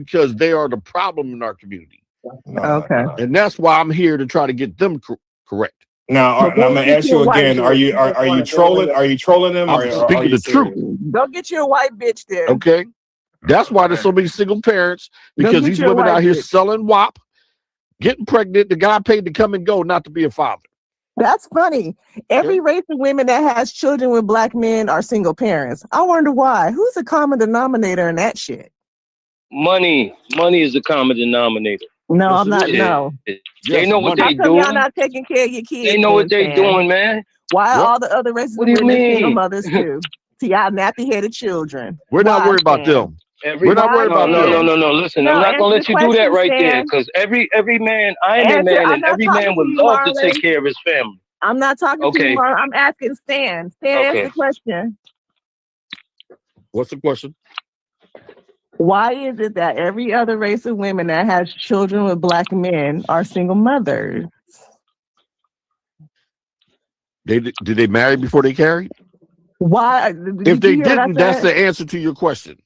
because they are the problem in our community. Okay. And that's why I'm here to try to get them correct. Now, I'm gonna ask you again. Are you trolling? Are you trolling them? I'm speaking the truth. Go get you a white bitch then. Okay. That's why there's so many single parents, because these women out here selling WAP, getting pregnant. The guy paid to come and go, not to be a father. That's funny. Every race of women that has children with black men are single parents. I wonder why. Who's the common denominator in that shit? Money is the common denominator. No, I'm not. No. They know what they doing. Y'all not taking care of your kids. They know what they doing, man. Why all the other races what do you mean? Single mothers too? See, y'all nappy-headed children. We're not worried about them. We're not worried about them. No. Listen, I'm not gonna let you do that right there, because every man, I am a man, and every man would love to take care of his family. I'm not talking to you, Marlon. I'm asking Stan. Answer the question. What's the question? Why is it that every other race of women that has children with black men are single mothers? Did they marry before they carried? Why? If they didn't, that's the answer to your question.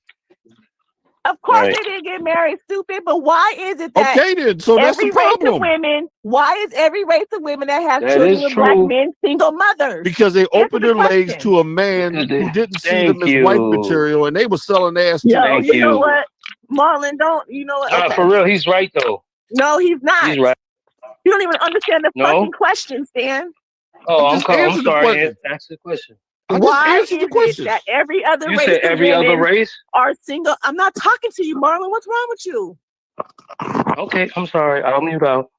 Of course they didn't get married, stupid. But why is it that then, so that's the problem. Why is every race of women that have children with black men single mothers? Because they opened their legs to a man who didn't see them as white material, and they were selling ass to them. You know what, Marlon? You know what? For real, he's right though. No, he's not. He's right. You don't even understand the fucking question, Stan. Oh, I'm sorry. Ask the question. Why is it that every other race other race are single? I'm not talking to you, Marlon. What's wrong with you? Okay, I'm sorry. I'll mute out.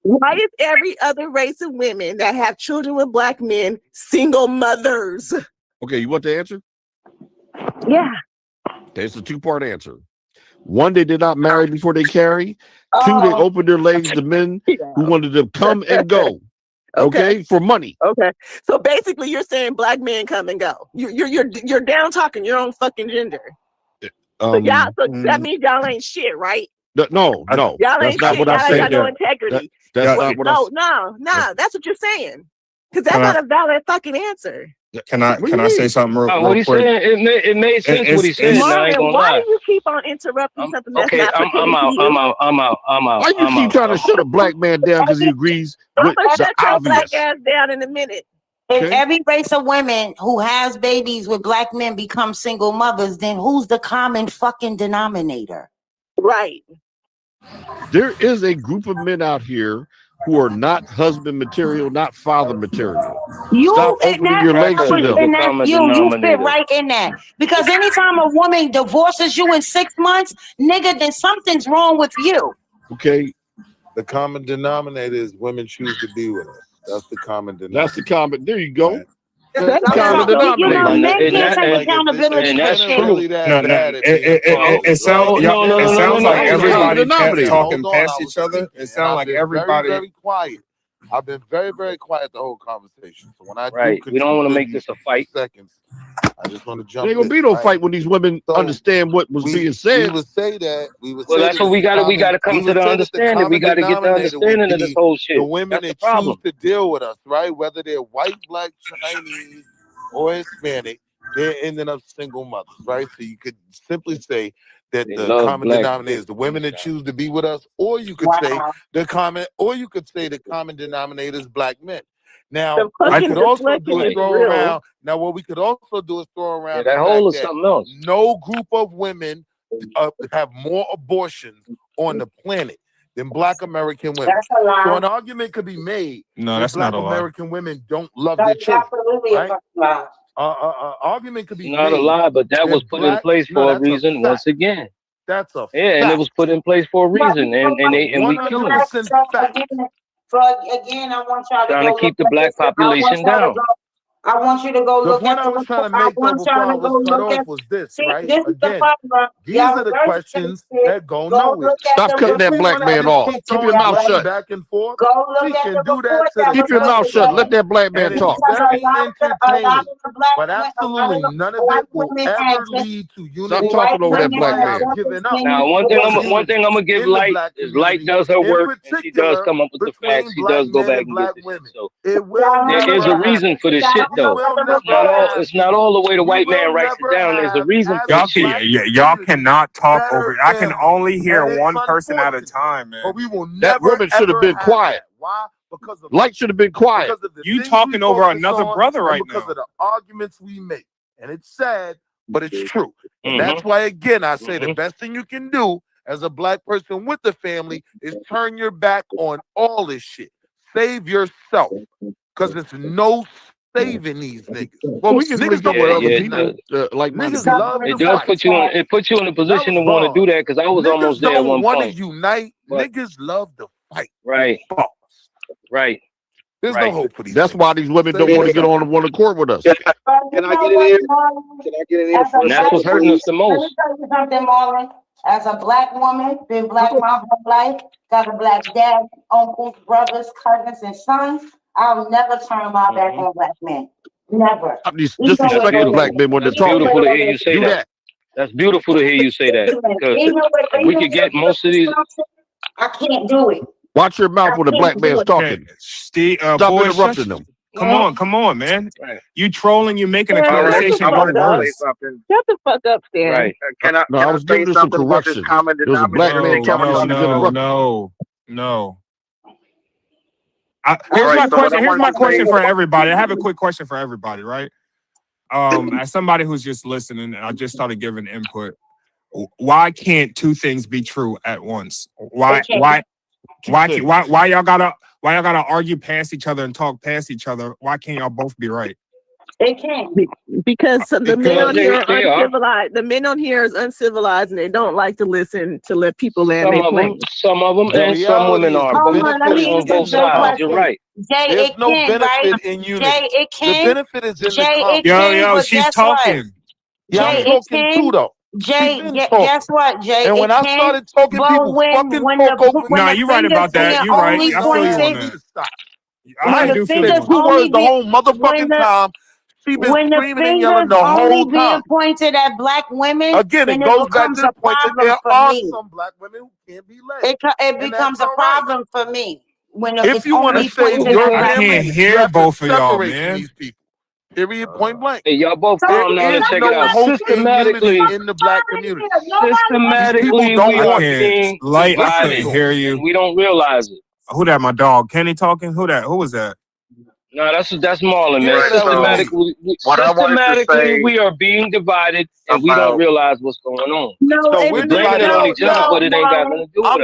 Why is every other race of women that have children with black men single mothers? Okay, you want the answer? Yeah. There's a two-part answer. One, they did not marry before they carry. Two, they opened their legs to men who wanted to come and go. Okay, for money. Okay, so basically, you're saying black men come and go. You're down talking your own fucking gender. So that means y'all ain't shit, right? No, y'all that's not what I said. Y'all got no integrity. That's not what I said. No, that's what you're saying. Because that's not a valid fucking answer. Can I say something real quick? What he said, it made sense what he said. I ain't gonna why lie. do you keep on interrupting something that's not I'm out. Why you keep trying to shut a black man down because he agrees with the obvious? Black ass down in a minute. If every race of women who has babies with black men become single mothers, then who's the common fucking denominator? Right. There is a group of men out here who are not husband material, not father material. Stop opening your legs to them. You fit right in that. Because anytime a woman divorces you in 6 months, nigga, then something's wrong with you. Okay. The common denominator is women choose to be with us. That's the common denominator. That's the common. There you go. Right. That's the common denominator. It sounds like everybody talking past each other. It sounds like everybody very quiet. I've been very, very quiet the whole conversation. So when I we don't want to make this a fight. Seconds, I just want to jump. There ain't gonna be no fight when these women understand what was being said. We would say that. Well, that's what we got. We got to come to the understanding. We got to get the understanding of this whole shit. The women that choose to deal with us, right? Whether they're white, black, Chinese, or Hispanic, they're ending up single mothers, right? So you could simply say that the common denominator is the women that choose to be with us, or you could say the common denominator is black men. Now, I could also do is throw around. Now, what we could also do is throw around that whole is something else. No group of women have more abortions on the planet than black American women. That's a lie. So an argument could be made. No, that's black not a lie. American women don't love their children. Absolutely right? a lie. Argument could be not made. a lie, but that was put in place for a reason. Once again, that's a and it was put in place for a reason, and we killed it. Again, I want y'all to trying to keep the black population down. I want you to go look at the point I was trying to make before I was cut off was this, right? Again, these are the questions that go nowhere. Stop cutting that black man off. Keep your mouth shut. Back and forth. We can do that. Keep your mouth shut. Let that black man talk. Very entertaining, but absolutely none of it will ever lead to unity. Stop talking over that black man. Now, one thing I'm gonna give Light is Light does her work, and she does come up with the facts. She does go back and get this shit. So there is a reason for this shit though. It's not all the way the white man writes it down. There's a reason for Y'all, shit. y'all cannot talk over. I can only hear one person at a time, man. But we will never. That woman should have been quiet. Why? Because of Light should have been quiet. You talking over another brother right now. Because of the arguments we make. And it's sad, but it's true. And that's why, again, I say the best thing you can do as a black person with the family is turn your back on all this shit. Save yourself. Because it's no saving these niggas. Well, we can niggas don't want other people. Like niggas love it does put you in. It puts you in a position to want to do that. Because I was almost there at one point. Niggas don't want to unite. Niggas love to fight. Right. Right. There's no hope for these. That's why these women don't want to get on one accord with us. Can I get it in? Can I get it in? And that's what's hurting us the most. Let me tell you something, Marlon. As a black woman, been black my whole life, got a black dad, uncles, brothers, cousins, and sons. I'll never turn my back on black men. Never. Disrespect the black men when they're talking. Beautiful to hear you say that. That's beautiful to hear you say that. Because we could get most of these. I can't do it. Watch your mouth when the black man's talking. Steve, stop interrupting them. Come on, man. You trolling, you making a conversation go worse. Shut the fuck up, Stan. Right. I was giving you some correction. There was a black man telling me she was interrupting. No. Here's my question for everybody. I have a quick question for everybody, right? As somebody who's just listening, and I just started giving input. Why can't two things be true at once? Why y'all gotta argue past each other and talk past each other? Why can't y'all both be right? They can't. Because the men on here are uncivilized. The men on here is uncivilized, and they don't like to listen to let people land their plane. Some of them, and some women are. On both sides. You're right. Jay, there's no benefit in unity. Jay, it can't. The benefit is in the Yo, she's talking. Yeah, I'm talking too, though. Jay, guess what, Jay? And when I started talking, people fucking talk over. No, you're right about that. You're right. I feel you on that. I do feel the whole motherfucking time. She been screaming and yelling the whole time. Being pointed at black women. Again, it goes back to the point that there are some black women who can't be led. It becomes a problem for me. If you want to save your family, I can't hear both of y'all, man. These people. Period. Point blank. Hey, y'all both come now and check it out. Systematically in the black community. Systematically, we are being I can't hear you. We don't realize it. Who that? My dog Kenny talking? Who that? Who was that? No, that's Marlon, man. Systematically, we are being divided, and we don't realize what's going on. No, so we're blaming it on each other, but it ain't got nothing to do with us.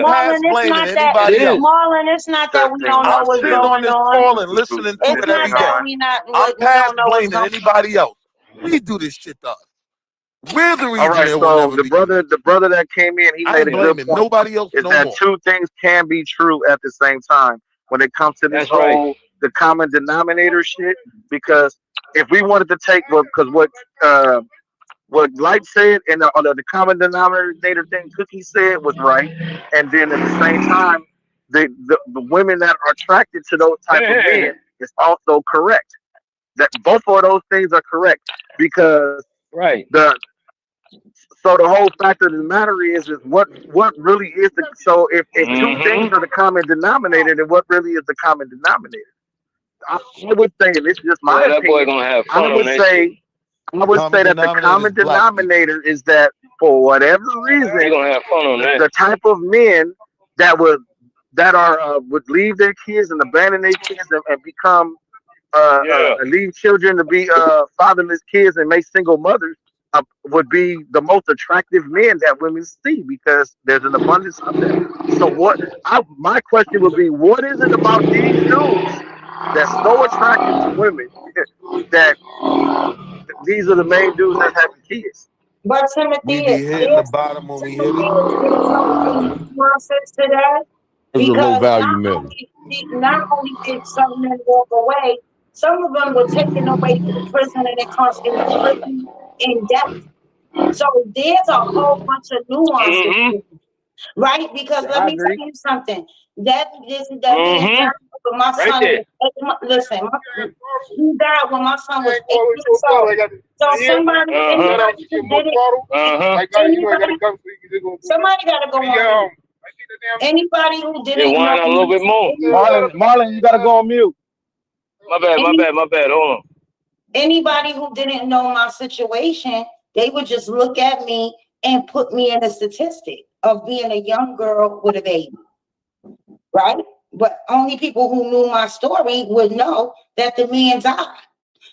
Marlon, it's not that we don't know what's going on. And listening to it every day. I'm past blaming anybody else. We do this shit to us. We're the reason. All right, so the brother that came in, he made a good point. Nobody else is that two things can be true at the same time when it comes to this whole the common denominator shit. Because if we wanted to take what Light said and the common denominator thing Cookie said was right, and then at the same time the women that are attracted to those type of men is also correct. That both of those things are correct because so the whole fact of the matter is what really is the if two things are the common denominator, then what really is the common denominator? I would say, and it's just my opinion, boy gonna have fun I would say that the common denominator is that for whatever reason, gonna have fun on that. The type of men that would leave their kids and abandon their kids and become leave children to be fatherless kids and make single mothers would be the most attractive men that women see because there's an abundance of them. So my question would be, what is it about these dudes that's so attractive to women that these are the main dudes that have kids? But Timothy, we be hitting the bottom when we hit it. Those are low value men. Not only did some men walk away, some of them were taken away to the prison and incarcerated in death. So there's a whole bunch of nuances, right? Because let me tell you something. That my son. Listen, he died when my son was 8 years old. So somebody got to go on. Anybody who did it, whine a little bit more. Marlon, you got to go on mute. My bad. Hold on. Anybody who didn't know my situation, they would just look at me and put me in a statistic of being a young girl with a baby, right? But only people who knew my story would know that the man died.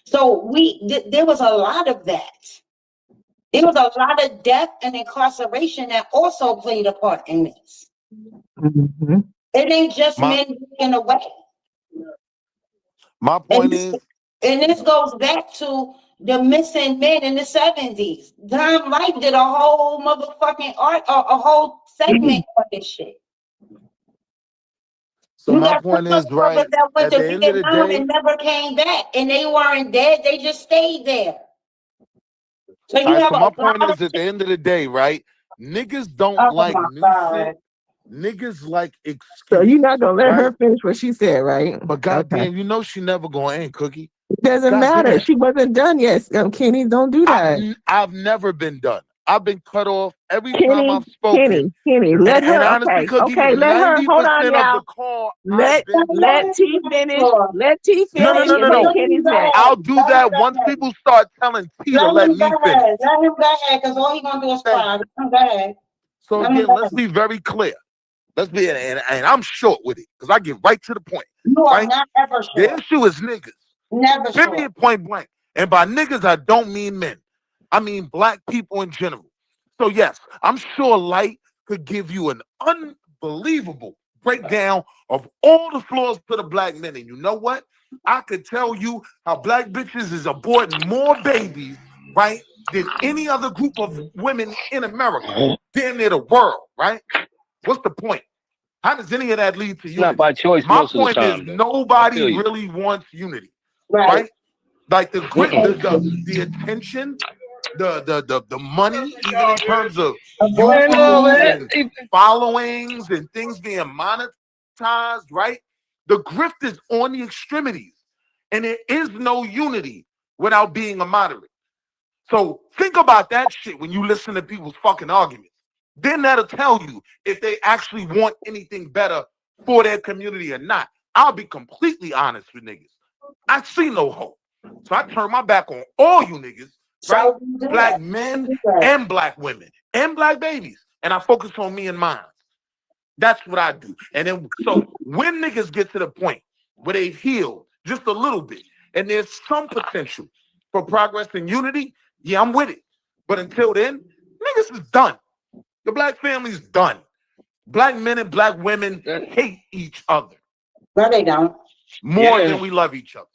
So there was a lot of that. There was a lot of death and incarceration that also played a part in this. Mm-hmm. It ain't just men walking away. My point is, and this goes back to the missing men in the 70s. Don Light did a whole motherfucking a whole segment on this shit. so You my got point some is, right, that went at to the end of the Vietnam day, and never came back, and they weren't dead; they just stayed there. So you have so a my point lot is, at the end of the day, right, niggas don't oh like my new God. shit. Niggas like excuses. So you're not gonna let right? her finish what she said, right? But goddamn, you know she never gonna end, Cookie. It doesn't matter. She wasn't done yet. Kenny, don't do that. I've never been done. I've been cut off every time I've spoken. Kenny, let her. And honestly, Cookie, Okay, let her. Hold on, 90% of y'all. the call, Let T finish. Let T finish. No. Kenny's next. I'll do that once people start telling T to let me finish. Let him go ahead, because all he's gonna do is cry. Let him go ahead. So again, let's be very clear. Let's be, and I'm short with it because I get right to the point. You are not ever short. The issue is niggas. Never short. Period, point blank. And by niggas, I don't mean men. I mean black people in general. So yes, I'm sure Light could give you an unbelievable breakdown of all the flaws to the black men. And you know what? I could tell you how black bitches is aborting more babies, right, than any other group of women in America, damn near the world, right? What's the point? How does any of that lead to unity? Not by choice. My most point of the time, is though. nobody really wants unity, right? Like the attention, the money, even in terms of YouTube and followings and things being monetized, right? The grift is on the extremities, and there is no unity without being a moderate. So think about that shit when you listen to people's fucking arguments. Then that'll tell you if they actually want anything better for their community or not. I'll be completely honest with niggas. I see no hope. So I turn my back on all you niggas, right? Black men and black women and black babies. And I focus on me and mine. That's what I do. And then, so when niggas get to the point where they've healed just a little bit and there's some potential for progress and unity, yeah, I'm with it. But until then, niggas is done. The black family's done. Black men and black women hate each other. No, they don't. More than we love each other.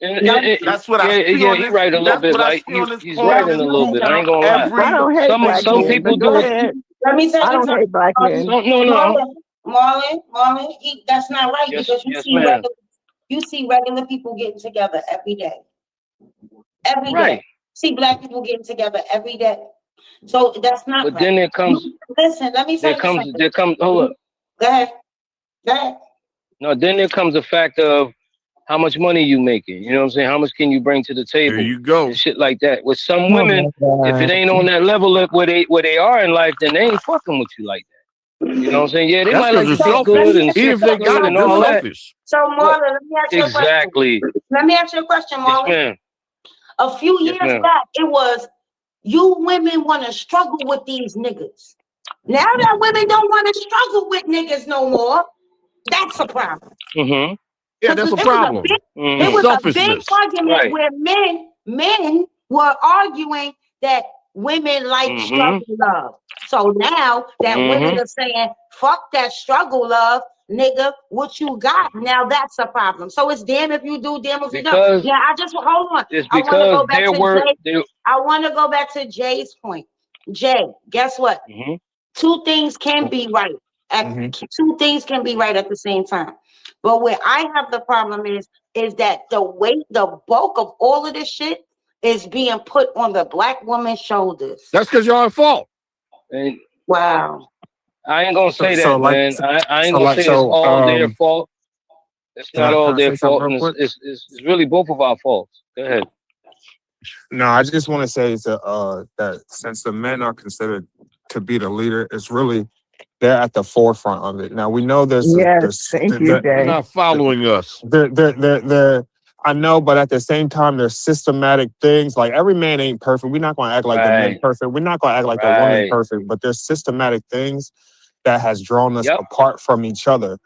That's what I feel. Yeah, you're right a little bit. Like he's right in a little bit. I ain't gonna lie. I don't hate some people do it. Let me tell you, I don't hate black men. No. Marlon, that's not right because you see regular people getting together every day. Every day. See black people getting together every day. So that's not But right. then there comes. Listen, let me say something. There comes. Hold up. Go ahead. No, then there comes a factor of how much money you making. You know what I'm saying? How much can you bring to the table? There you go. And shit like that. With some women, if it ain't on that level of where they are in life, then they ain't fucking with you like that. You know what I'm saying? Yeah, they might like to get good and even if they got it, and all that. So Marlon, let me ask you a question. Exactly. Let me ask you a question, Marlon. Yes, a few years back, it was you women want to struggle with these niggas. Now that women don't want to struggle with niggas no more, that's a problem. Mm-hmm. Yeah, that's a problem. It was a big argument where men were arguing that women like struggle love. So now that women are saying, fuck that struggle love, nigga, what you got? Now that's a problem. So it's damn if you do, damn if you don't. Yeah, I just hold on. I want to go back to Jay. I want to go back to Jay's point. Jay, guess what? Two things can be right. Two things can be right at the same time. But where I have the problem is that the bulk of all of this shit is being put on the black woman's shoulders. That's because y'all at fault. And wow. I ain't gonna say that, man. I ain't gonna say it's all their fault. It's not all their fault. It's really both of our faults. Go ahead. No, I just want to say that since the men are considered to be the leader, it's really they're at the forefront of it. Now we know there's thank you, Jay. They're not following us. They're I know, but at the same time, there's systematic things. Like every man ain't perfect. We're not going to act like the men perfect. We're not going to act like the women perfect. But there's systematic things that has drawn us apart from each other.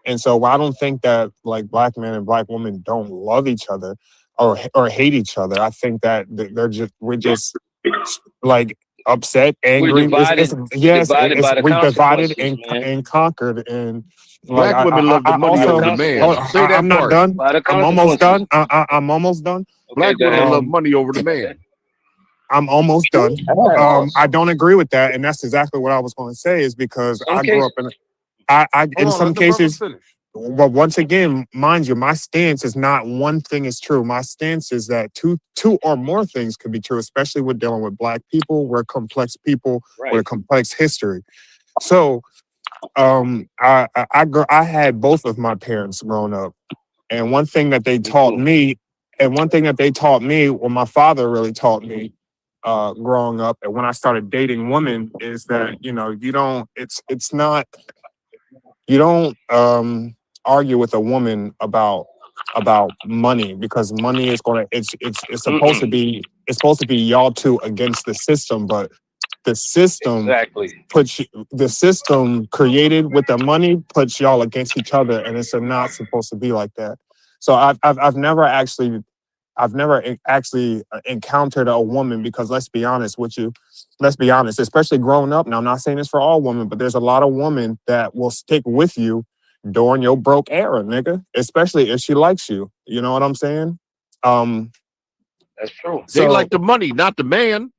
And so I don't think that like black men and black women don't love each other or hate each other. I think that we're just like upset, angry. We're divided. We're divided and conquered. And black women love the money over the man. Say that I'm not done. I'm almost done. I'm almost done. Black women love money over the man. I'm almost done. I don't agree with that, and that's exactly what I was going to say. Is because I grew up in some cases. Well, once again, mind you, my stance is not one thing is true. My stance is that two or more things could be true, especially with dealing with black people. We're complex people with a complex history. So, I had both of my parents growing up, and one thing that they taught me, well, my father really taught me, growing up, and when I started dating women, is that you don't argue with a woman about money, because money is supposed to be y'all two against the system, but the system the system created with the money puts y'all against each other, and it's not supposed to be like that. So I've never actually encountered a woman, because let's be honest, especially growing up. Now, I'm not saying this for all women, but there's a lot of women that will stick with you during your broke era, nigga, especially if she likes you. You know what I'm saying? That's true. They like the money, not the man.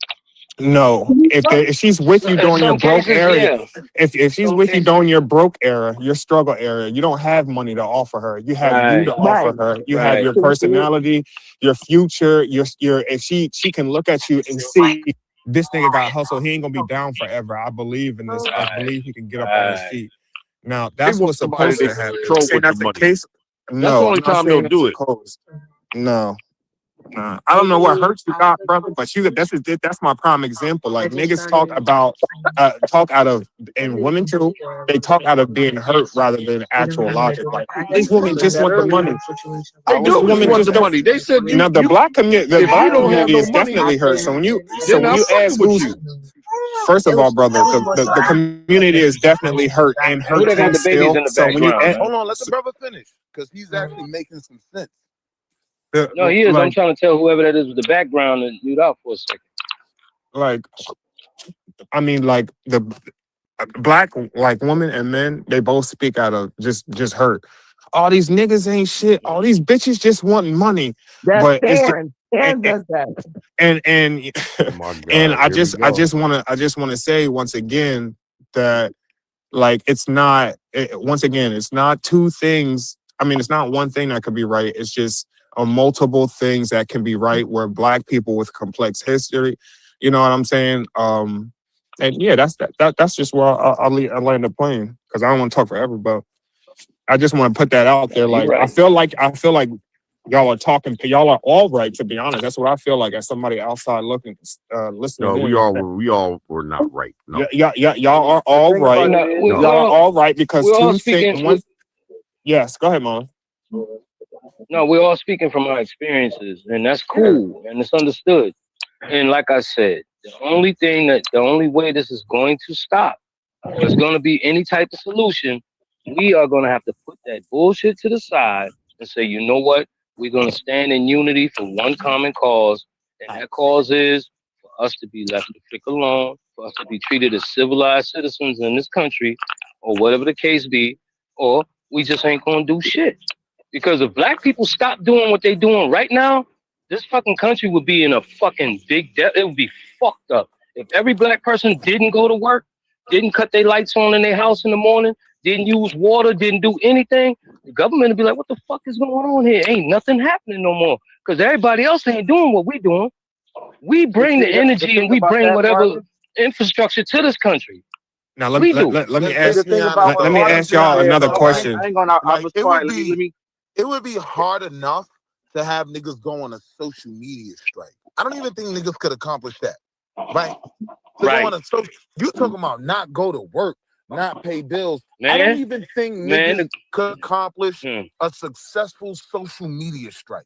No, if she's with you during your broke era, if she's with you during your broke era, your struggle era, you don't have money to offer her. You have you to offer her. You have your personality, your future, your if she can look at you and see this nigga got hustle, he ain't gonna be down forever. I believe in this. I believe he can get up on his feet. Now that's what's supposed to happen. Say that's the case. No, that's the only time they'll do it. No. I don't know what hurts you got, brother, but that's my prime example. Like niggas talk out of, and women too, they talk out of being hurt rather than actual logic. Like these women just want the money. They do want the money. They said the black community is definitely hurt. So when you ask who's, first of all, brother, the community is definitely hurt and hurt still. So when you hold on, let the brother finish, because he's actually making some sense. No, he is. I'm trying to tell whoever that is with the background and mute out for a second. Like, I mean, like the black women and men, they both speak out of just hurt. All these niggas ain't shit. All these bitches just want money. That's but Darren. And I just want to say once again that like it's not two things. I mean, it's not one thing that could be right. It's just multiple things that can be right. Where black people with complex history, you know what I'm saying? And yeah, that's just where I land the plane, because I don't want to talk forever, but I just want to put that out there. Like right. I feel like y'all are talking. Y'all are all right, to be honest. That's what I feel like as somebody outside looking, listening. No, we all were not right. No. Yeah, y'all are all right. Y'all are all right, because two things. Yes, go ahead, Mom. No, we're all speaking from our experiences, and that's cool, and it's understood. And like I said, the only way this is going to stop, if there's going to be any type of solution, we are going to have to put that bullshit to the side and say, you know what? We're going to stand in unity for one common cause, and that cause is for us to be left the frick alone, for us to be treated as civilized citizens in this country, or whatever the case be, or we just ain't going to do shit. Because if black people stop doing what they're doing right now, this fucking country would be in a fucking big debt. It would be fucked up. If every black person didn't go to work, didn't cut their lights on in their house in the morning, didn't use water, didn't do anything, the government would be like, what the fuck is going on here? Ain't nothing happening no more. Because everybody else ain't doing what we doing. We bring the energy and we bring whatever infrastructure to this country. Now let me ask y'all another question. It would be hard enough to have niggas go on a social media strike. I don't even think niggas could accomplish that. Right? You talking about not go to work, not pay bills. I don't even think niggas could accomplish a successful social media strike.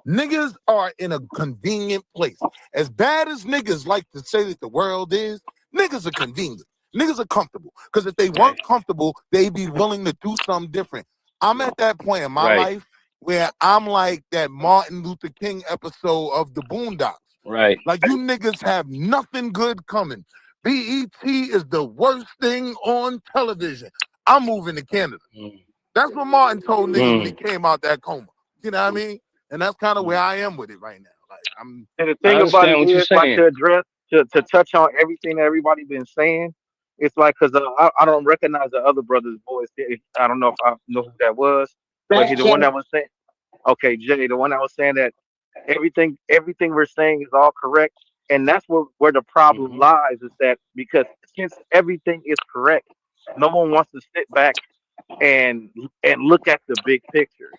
Niggas are in a convenient place. As bad as niggas like to say that the world is, niggas are convenient. Niggas are comfortable. Because if they weren't comfortable, they'd be willing to do something different. I'm at that point in my life where I'm like that Martin Luther King episode of the Boondocks. Right. Like, you niggas have nothing good coming. BET is the worst thing on television. I'm moving to Canada. That's what Martin told niggas when he came out that coma. You know what I mean? And that's kind of where I am with it right now. Like, and the thing about it is, like, to address, to touch on everything that everybody been saying, it's like, because I don't recognize the other brother's voice. I don't know if I know who that was, but he's the one that was saying, okay, Jay, the one that was saying that everything we're saying is all correct. And that's where the problem lies, is that because since everything is correct, no one wants to sit back and look at the big picture.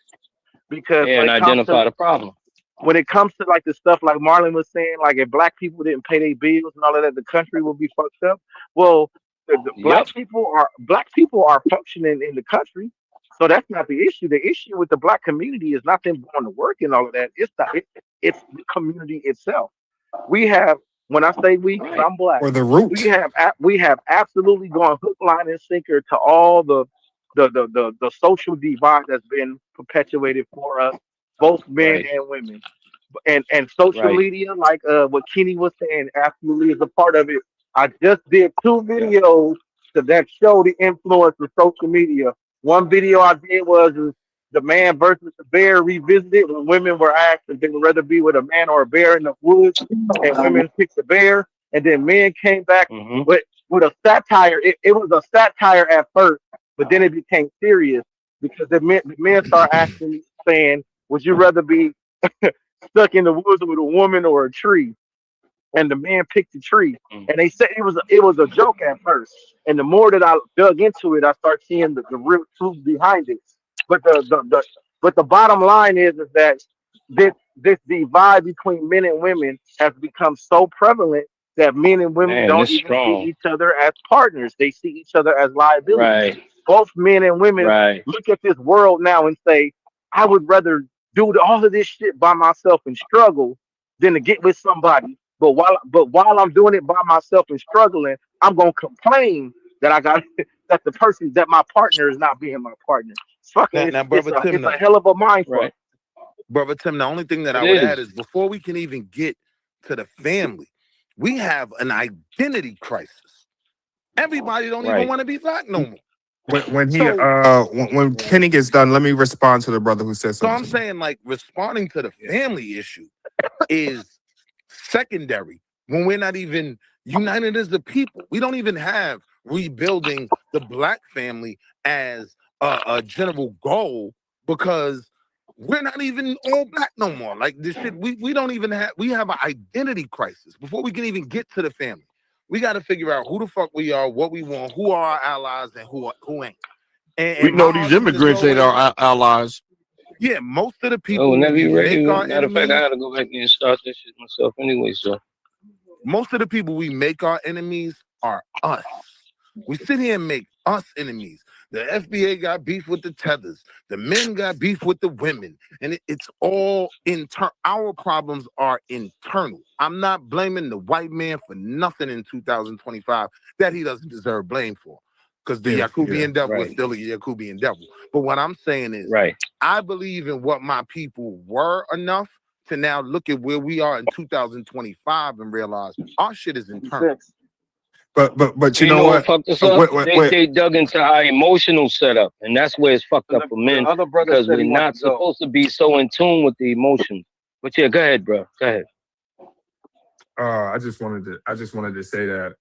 Because and identify the problem. When it comes to like the stuff like Marlon was saying, like if black people didn't pay their bills and all of that, the country would be fucked up. Well, the black people are functioning in the country, so that's not the issue. The issue with the black community is not them going to work and all of that. It's the community itself. We have, when I say we, I'm black. Or the root. We have absolutely gone hook, line, and sinker to all the social divide that's been perpetuated for us, both men and women. And social media, like what Kenny was saying, absolutely is a part of it. I just did 2 videos that show the influence of social media. One video I did was the man versus the bear revisited, when women were asked if they would rather be with a man or a bear in the woods, and women picked the bear, and then men came back with a satire. It was a satire at first, but then it became serious because the men started asking, saying, would you rather be stuck in the woods with a woman or a tree? And the man picked the tree, and they said it was a joke at first. And the more that I dug into it, I started seeing the real truth behind it. But the bottom line is that this divide between men and women has become so prevalent that men and women don't even see each other as partners. They see each other as liabilities. Both men and women look at this world now and say, I would rather do all of this shit by myself and struggle than to get with somebody. But while I'm doing it by myself and struggling, I'm gonna complain that I got that my partner is not being my partner. It's a hell of a mind fuck. Brother Tim, the only thing that I would add is, before we can even get to the family, we have an identity crisis. Everybody don't even want to be black no more. When Kenny gets done, let me respond to the brother who says something. So I'm saying, like, responding to the family issue is secondary when we're not even united as a people. We don't even have rebuilding the black family as a general goal, because we're not even all black no more. Like, this shit, we don't even have, we have an identity crisis before we can even get to the family. We got to figure out who the fuck we are, what we want, who are our allies, and who ain't. And we know these immigrants ain't our allies. Yeah, most of the people. Whenever you're ready, matter of fact, I gotta go back and start this shit myself anyway. So most of the people we make our enemies are us. We sit here and make us enemies. The FBA got beef with the tethers. The men got beef with the women. And it's all internal. Our problems are internal. I'm not blaming the white man for nothing in 2025 that he doesn't deserve blame for. Because the Yakubian devil is still a Yakubian devil. But what I'm saying is, I believe in what my people were enough to now look at where we are in 2025 and realize our shit is internal. But you know what? Fucked us up? They dug into our emotional setup, and that's where it's fucked up for men, because we're not supposed to be so in tune with the emotions. But yeah, go ahead, bro. Go ahead. I just wanted to say that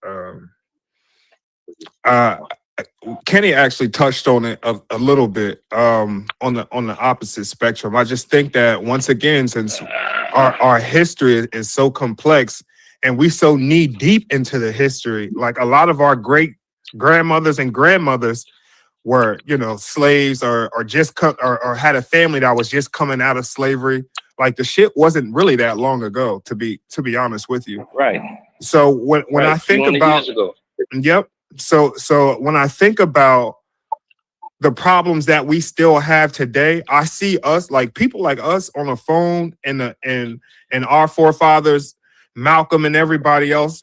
Kenny actually touched on it a little bit on the opposite spectrum. I just think that, once again, since our history is so complex and we so knee deep into the history, like a lot of our great grandmothers and grandmothers were, slaves or had a family that was just coming out of slavery. Like, the shit wasn't really that long ago, to be honest with you. Right. So when I think about, So when I think about the problems that we still have today. I see us, like people like us on the phone and our forefathers, Malcolm and everybody else,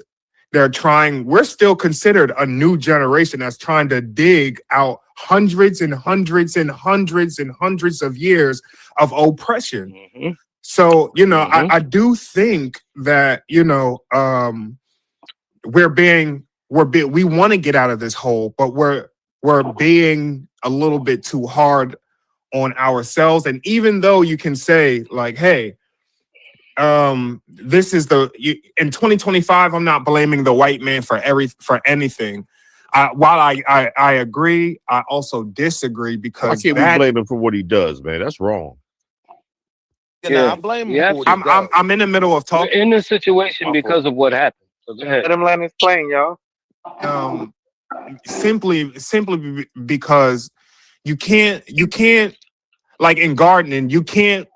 we're still considered a new generation that's trying to dig out hundreds and hundreds and hundreds and hundreds of years of oppression. Mm-hmm. So, I do think that, we want to get out of this hole, but we're being a little bit too hard on ourselves. And even though you can say like, hey, this is in 2025, I'm not blaming the white man for anything. While I agree, I also disagree because I can't blame him for what he does, man. That's wrong. Yeah, I blame him. For what he does. I'm in the middle of talking. We're in this situation because of what happened. So go ahead. Let him land his plane, y'all. Simply because you can't like in gardening, you can't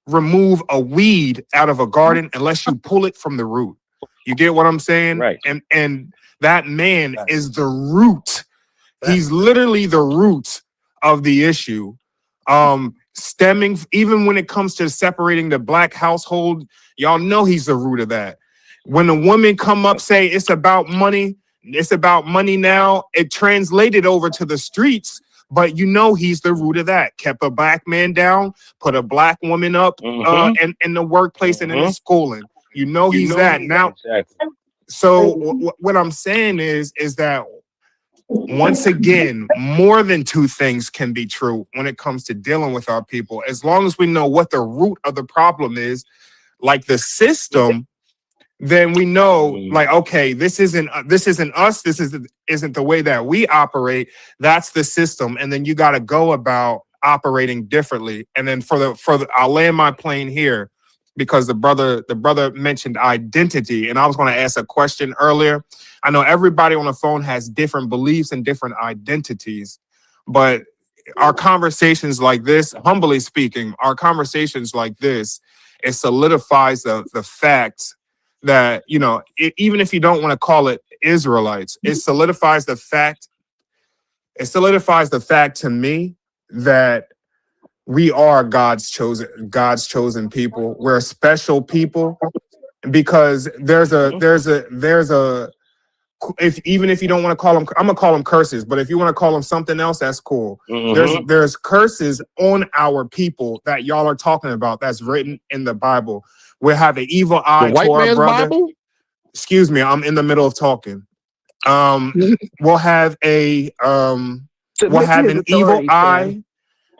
remove a weed out of a garden unless you pull it from the root. You get what I'm saying? Right. And that man is the root. He's literally the root of the issue. Stemming, even when it comes to separating the black household, y'all know he's the root of that. When a woman come up, say it's about money now, it translated over to the streets, but he's the root of that. Kept a black man down, put a black woman up in the workplace and in the schooling. He's that. Now, exactly. So what I'm saying is that once again, more than two things can be true when it comes to dealing with our people. As long as we know what the root of the problem is, like the system, then we know, like, okay, this isn't us. This isn't the way that we operate. That's the system, and then you got to go about operating differently. And then I'll land my plane here because the brother mentioned identity, and I was going to ask a question earlier. I know everybody on the phone has different beliefs and different identities, but our conversations like this, humbly speaking, it solidifies the fact that, even if you don't want to call it Israelites, it solidifies the fact to me that we are God's chosen people. We're a special people because even if you don't want to call them, I'm gonna call them curses, but if you want to call them something else, that's cool. There's curses on our people that y'all are talking about that's written in the Bible. We'll have an evil eye to our brother. Bible? Excuse me, I'm in the middle of talking. We'll have an evil eye.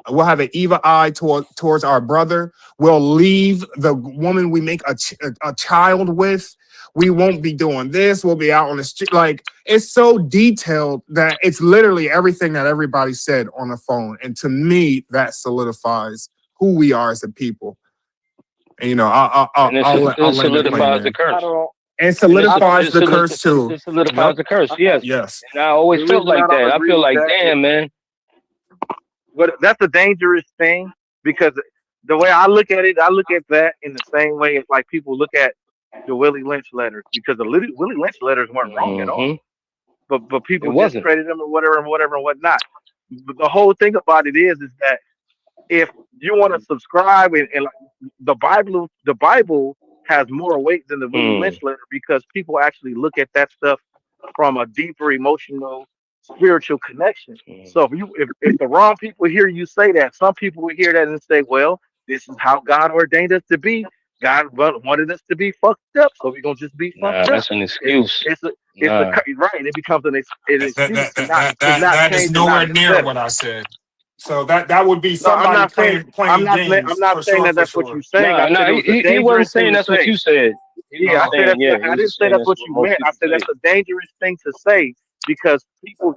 We'll have an evil eye towards our brother. We'll leave the woman we make a child with. We won't be doing this. We'll be out on the street. Like, it's so detailed that it's literally everything that everybody said on the phone. And to me, that solidifies who we are as a people. And, I'll solidifies the curse. And solidifies the curse too. It solidifies the curse, yes. Yes. And I always felt like that. I feel like, damn, man. But that's a dangerous thing because the way I look at it, I look at that in the same way as like people look at the Willie Lynch letters, because the Willie Lynch letters weren't wrong at all. But people discredit them or whatever and whatnot. But the whole thing about it is that if you want to subscribe and like the Bible has more weight than the Willie Lynch letter because people actually look at that stuff from a deeper emotional, spiritual connection. So if the wrong people hear you say that, some people will hear that and say, well, this is how God ordained us to be. God wanted us to be fucked up, so we're gonna just be fucked up. That's an excuse. It's right. It becomes an excuse. That is nowhere near what I said. So that would be somebody playing games. I'm not saying that's what you're saying. No, he wasn't saying that's what you said. Yeah, I didn't say that's what you meant. I said that's a dangerous thing to say because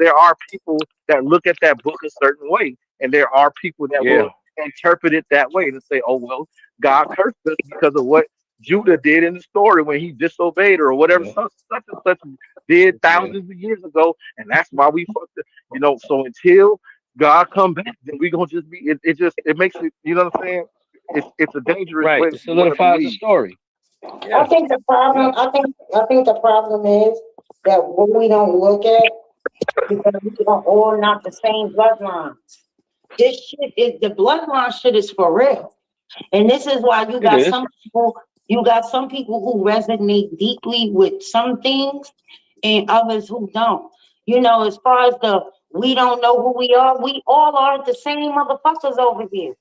there are people that look at that book a certain way, and there are people that will interpret it that way and say, "Oh well, God cursed us because of what Judah did in the story when he disobeyed or whatever such and such did thousands of years ago, and that's why we fucked it." So until God come back, then we gonna just be. It makes it. You know what I'm saying? It's a dangerous way. It solidifies the story. Yeah. I think the problem is that what we don't look at Because we are all not the same bloodlines. This shit is the bloodline shit is for real. And this is why you got some people, who resonate deeply with some things and others who don't. You know, as far as we don't know who we all are the same motherfuckers over here.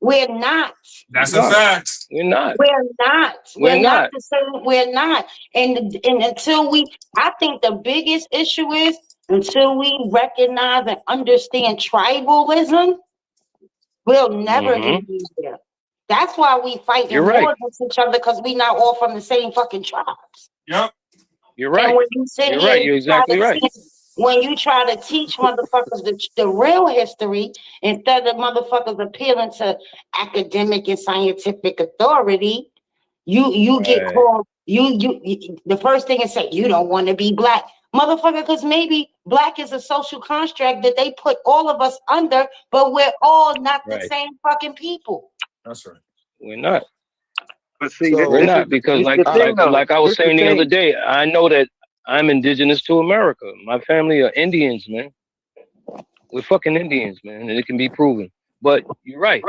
We're not. That's a fact. We're not. We're not. We're not the same. We're not. And until I think the biggest issue is until we recognize and understand tribalism, we'll never get there. That's why we fight in war against each other, because we not all from the same fucking tribes. Yep. You're right. And when you sit You're here, right. You're exactly right. When you try to teach motherfuckers the real history, instead of motherfuckers appealing to academic and scientific authority, you get called, you the first thing is say, you don't want to be black. Motherfucker, because maybe black is a social construct that they put all of us under, but we're all not the same fucking people. That's right. We're not. But see, We're not, because like I was saying the other day, I know that I'm indigenous to America. My family are Indians, man. We're fucking Indians, man, and it can be proven. But you're right.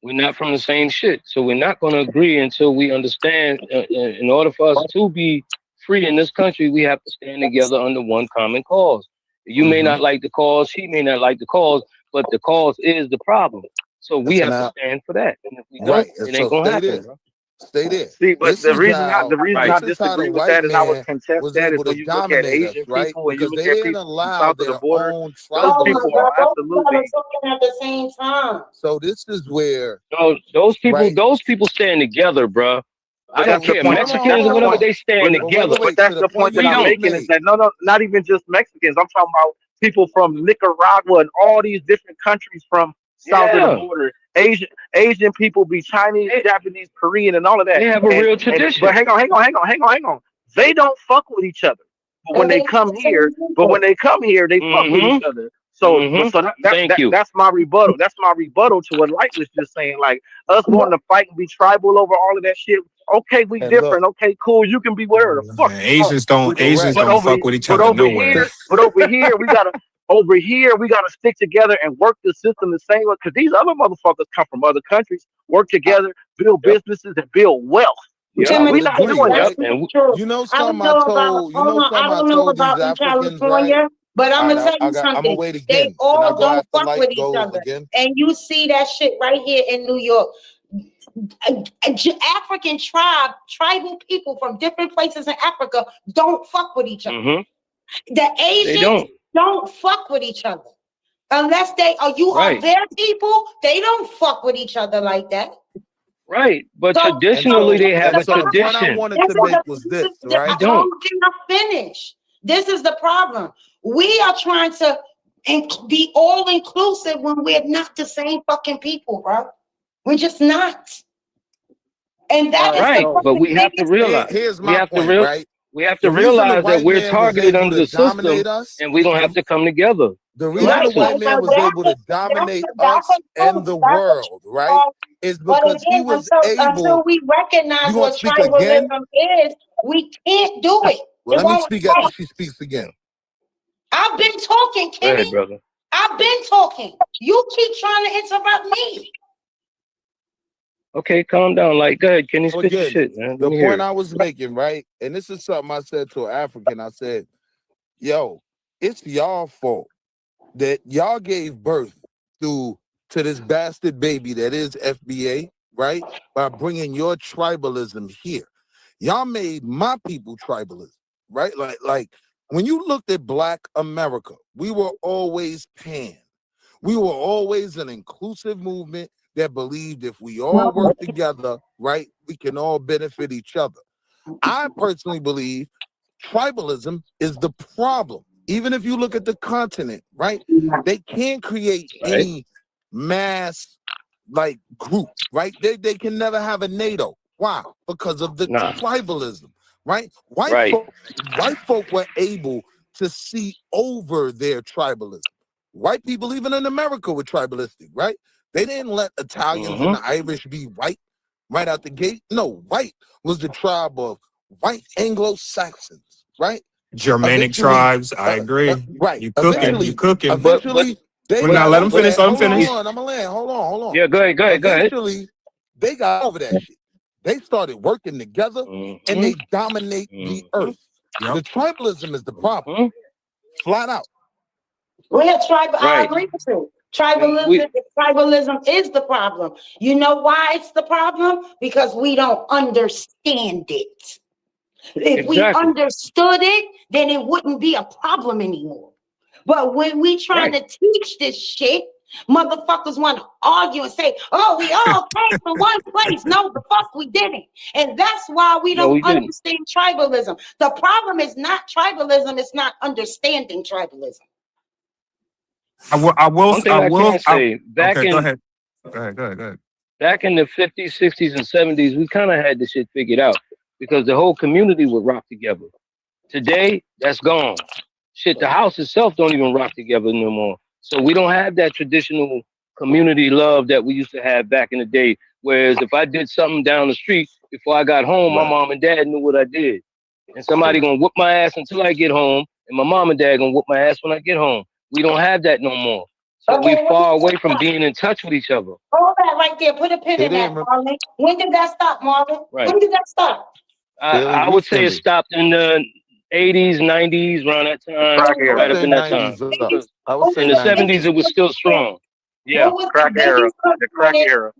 We're not from the same shit. So we're not going to agree until we understand, in order for us to be free in this country, we have to stand together under one common cause. You may not like the cause, he may not like the cause, but the cause is the problem. So we have to stand for that. And if we don't, it ain't going to happen, bro. Stay there. See, but the reason I disagree with that and I would contest that is when you look at Asian people and you look at people south of the border, those people are absolutely at the same time. So this is where those people stand together, bro. I don't care, Mexicans or whatever, they stand together. But that's the point that I'm making is that no, not even just Mexicans. I'm talking about people from Nicaragua and all these different countries from south of the border. Asian people be Chinese, Japanese, Korean, and all of that. They have a real tradition. But hang on. They don't fuck with each other. But when they come here, they fuck with each other. So, that's my rebuttal. That's my rebuttal to what Light was just saying. Like us wanting to fight and be tribal over all of that shit. Okay, we different. Okay, cool. You can be whatever the fuck. Asians don't fuck with each other nowhere. But over here, we gotta stick together and work the system the same way. Because these other motherfuckers come from other countries, work together, build businesses, and build wealth. Yeah, we not doing that. You know something I don't know about these Africans, right? But I'm gonna tell you something. They all don't fuck with each other, and you see that shit right here in New York. African tribal people from different places in Africa don't fuck with each other. The Asians don't fuck with each other unless are their people. They don't fuck with each other like that. Right, but traditionally they have a tradition. What I wanted to make was this, right? I don't finish. This is the problem. We are trying to be all inclusive when we're not the same fucking people, bro. We're just not. And that is right. But we have to realize. Here's my point, right? We have to realize that we're targeted under the system, and we're gonna have to come together. The reason the white man was able to dominate us and the world, right, is because he was able. Until we recognize what tribalism is, we can't do it. Well, let me speak after she speaks again. I've been talking, Kenny. Hey, brother. I've been talking. You keep trying to interrupt me. Okay, calm down. Like, go ahead, Kenny. Spit your shit, man. The point I was making, right, and this is something I said to an African. I said, "Yo, it's y'all fault that y'all gave birth to this bastard baby that is FBA, right? By bringing your tribalism here, y'all made my people tribalism, right? Like when you looked at Black America, we were always pan. We were always an inclusive movement that believed if we all work together, right, we can all benefit each other. I personally believe tribalism is the problem. Even if you look at the continent, right, they can't create any mass like group, right? They can never have a NATO. Why? Because of the tribalism, right? White folk were able to see over their tribalism. White people, even in America, were tribalistic, right? They didn't let Italians and the Irish be white right out the gate. No, white was the tribe of white Anglo-Saxons, right? Germanic tribes. I agree. Right. You cooking. Eventually, Well, now let them finish. Let them finish. Hold on. I'm gonna land. Hold on. Yeah, go ahead. Eventually, they got over that shit. They started working together, and they dominate the earth. Yep. The tribalism is the problem. Flat out. We're tribal. I agree with you. Tribalism is the problem. You know why it's the problem? Because we don't understand it. If we understood it, then it wouldn't be a problem anymore. But when we trying to teach this shit, motherfuckers want to argue and say, oh, we all came from one place. No, the fuck we didn't. And that's why we don't understand tribalism. The problem is not tribalism, it's not understanding tribalism. I will say, back in, go ahead. Back in the 50s, 60s, and 70s, we kind of had this shit figured out because the whole community would rock together. Today, that's gone. Shit, the house itself don't even rock together no more. So we don't have that traditional community love that we used to have back in the day. Whereas if I did something down the street before I got home, my mom and dad knew what I did. And somebody gonna whoop my ass until I get home, and my mom and dad gonna whoop my ass when I get home. We don't have that no more. So we're far away from being in touch with each other. Hold that right there. Put a pin in that, Marlon. When did that stop, Marlon? Right. When did that stop? I would say it stopped in the 80s, 90s, around that time, right up in that time. I would say in the 70s, it was still strong. Yeah, crack era. The crack era.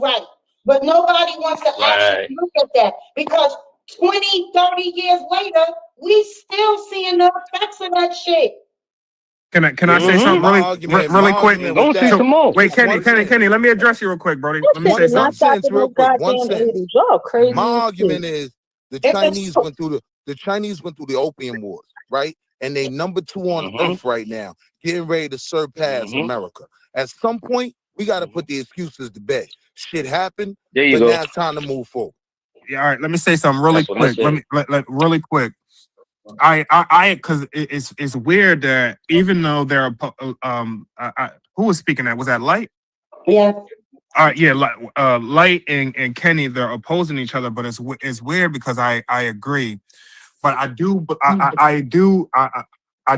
Right. But nobody wants to actually look at that because 20, 30 years later, we still seeing the effects of that shit. Can I say something really quick? Don't say some more. Wait, Kenny, let me address you real quick, Brody. Let me say something. Real quick. 1 cent. Crazy. My argument is the Chinese went through the opium wars, right? And they number 2 on earth right now, getting ready to surpass America. At some point, we got to put the excuses to bed. Shit happened, but now it's time to move forward. Yeah, all right. Let me say something really quick. Really quick. Because it's weird that even though they're who was speaking that? Was that Light? Yeah. All right, yeah, Light and Kenny, they're opposing each other, but it's weird because I agree, but I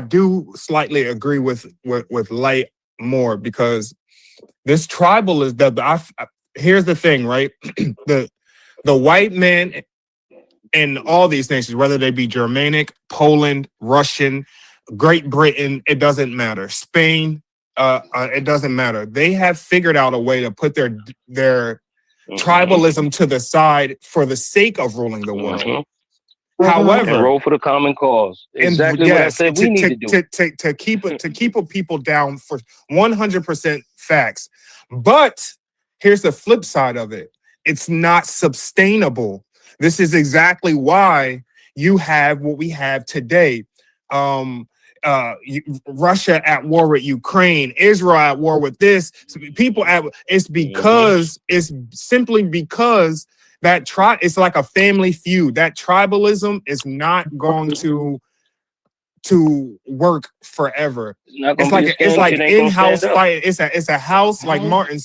do slightly agree with Light more because this tribal is here's the thing, right? the white man in all these nations, whether they be Germanic, Poland, Russian, Great Britain, it doesn't matter. Spain, it doesn't matter. They have figured out a way to put their tribalism to the side for the sake of ruling the world. However, and roll for the common cause. Exactly what I said we need to do. To keep a people down for 100% facts. But here's the flip side of it. It's not sustainable. This is exactly why you have what we have today. Russia at war with Ukraine, Israel at war with this. It's simply because that it's like a family feud. That tribalism is not going to work forever. It's like in-house fight. It's a house like Martin.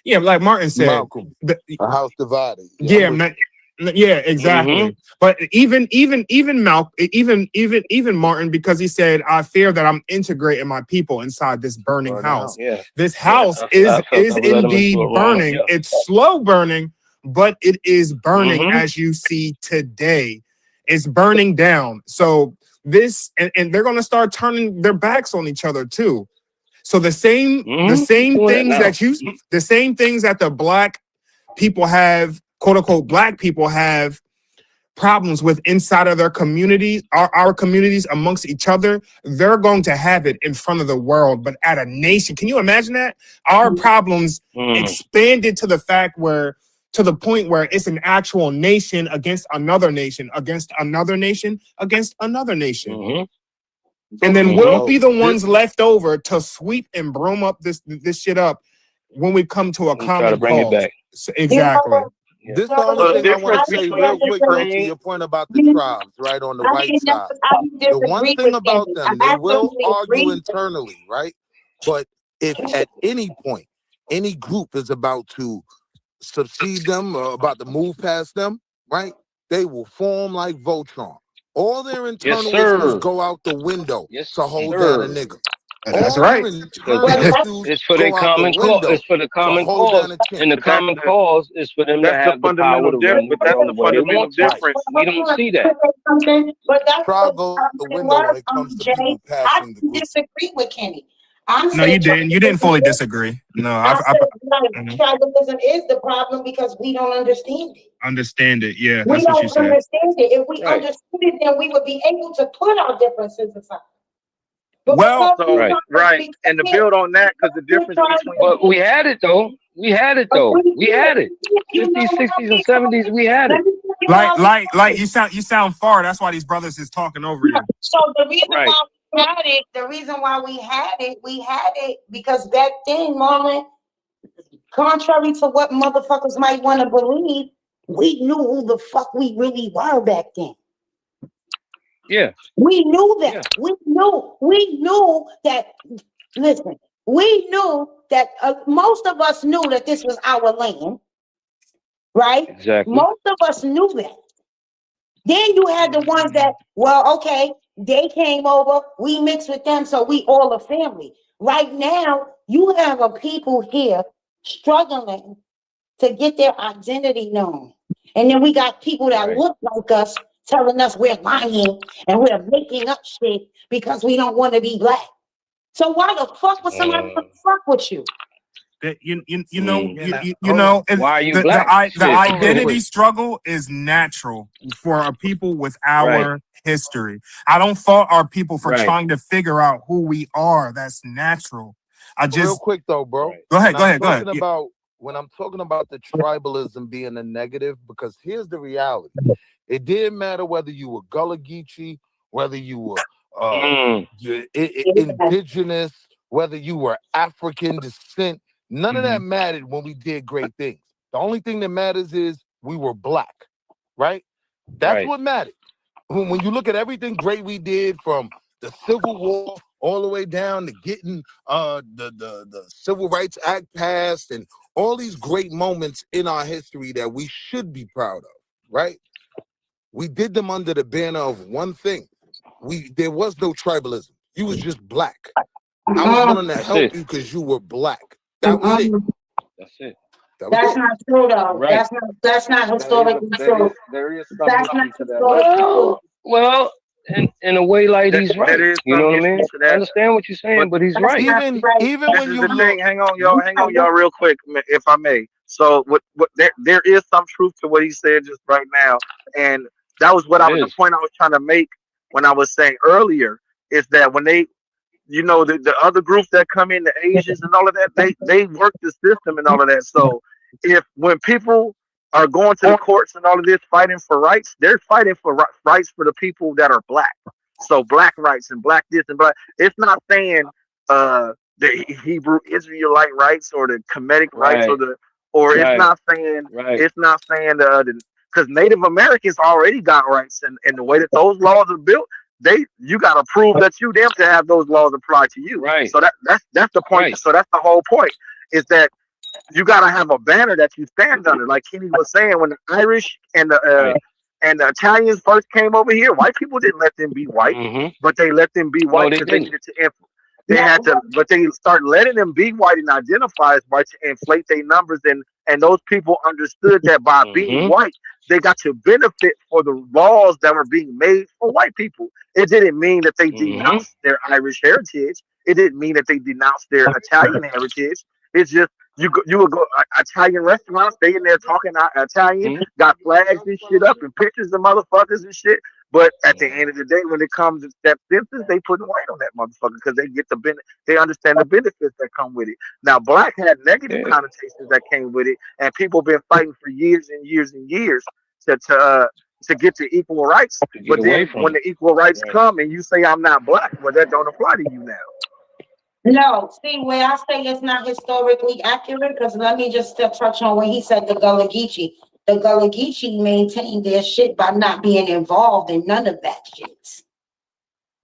Yeah, like Martin said, Malcolm, a house divided. Yeah, man. Yeah, exactly. But even Martin, because he said, "I fear that I'm integrating my people inside this burning house." Yeah. This house is indeed burning. Yeah. It's slow burning, but it is burning as you see today. It's burning down. So and they're going to start turning their backs on each other too. So the same things that the black people have, quote unquote, black people have problems with inside of their communities, our communities amongst each other, they're going to have it in front of the world, but at a nation. Can you imagine that? Our problems expanded to the point where it's an actual nation against another nation, against another nation, against another nation. And then we'll be the ones left over to sweep and broom up this shit up when we come to a common cause. It back. Exactly. Yeah. This is the only thing I want to say real quick to your point about the tribes, right, on the white side. The one thing about them, they will argue internally, right? But if at any point, any group is about to succeed them or about to move past them, right, they will form like Voltron. All their internal issues go out the window to hold down a nigga. That's right. It's for the common cause. It's for the common cause, and the common cause is for them to have the power to run the world the way they want to. We don't see that. But that's try go the window when it comes to people passing the group. Disagree with Kenny. No, you didn't. You didn't fully disagree. No, I said tribalism is the problem because we don't understand it. Understand it. Yeah, we that's what you don't said. understand it. If we understood it, then we would be able to put our differences aside. But well, and to build on that, because the difference between but we had it though. We had it. 50s, 60s, and 70s. We had it. Like you sound far. That's why these brothers is talking over you. So the reason why we had it, we had it because back then, Marlon, contrary to what motherfuckers might want to believe, we knew who the fuck we really were back then. Yeah. We knew that. Yeah. We knew that. Listen, we knew that most of us knew that this was our land, right? Exactly. Most of us knew that. Then you had the ones that, well, okay, they came over, we mixed with them, so we all a family. Right now, you have a people here struggling to get their identity known. And then we got people that look like us telling us we're lying and we're making up shit because we don't want to be black. So why the fuck would somebody fuck with you? You know, why are you black? The identity struggle is natural for our people with our history. I don't fault our people for trying to figure out who we are. That's natural. Real quick though, bro. Go ahead. When I'm talking about the tribalism being a negative, because here's the reality. It didn't matter whether you were Gullah Geechee, whether you were indigenous, whether you were African descent. None of that mattered when we did great things. The only thing that matters is we were black, right? That's what mattered. When you look at everything great we did, from the Civil War all the way down to getting the Civil Rights Act passed and all these great moments in our history that we should be proud of, right? We did them under the banner of one thing. There was no tribalism. You was just black. I was willing to help you because you were black. That was it. That's it. That's not true though. Right. That's not historically true. There is that's not historically. Well, in a way, like he's right. You know what I mean? I understand what you're saying, but he's right. Even when you look, hang on, y'all, real quick, if I may. So, what there is some truth to what he said just right now, and that was the point I was trying to make when I was saying earlier is that when they, you know, the other groups that come in, the Asians and all of that, they work the system and all of that. So, when people are going to the courts and all of this fighting for rights, they're fighting for rights for the people that are black. So black rights and black this and black. It's not saying the Hebrew Israelite rights or the Kemetic rights it's not saying because Native Americans already got rights, and the way that those laws are built, you got to prove that you them to have those laws apply to you. Right. So that's the point. Right. So that's the whole point, is that you got to have a banner that you stand under. Like Kenny was saying, when the Irish and the Italians first came over here, white people didn't let them be white, but they let them be white because they needed to influence. They had to, but they start letting them be white and identify as white to inflate their numbers, and those people understood that by being white, they got to benefit for the laws that were being made for white people. It didn't mean that they denounced their Irish heritage. It didn't mean that they denounced their Italian heritage. It's just you would go Italian restaurants, they in there talking Italian, got flags and shit up and pictures of motherfuckers and shit. But at the end of the day, when it comes to that census, they put white on that motherfucker because they get they understand the benefits that come with it. Now, black had negative connotations that came with it, and people been fighting for years and years and years to get to equal rights. But then when the equal rights come and you say I'm not black, well, that don't apply to you now. No, see, where I say it's not historically accurate, because let me just touch on when he said the Gullah Geechee. The Gullah Geechee maintained their shit by not being involved in none of that shit.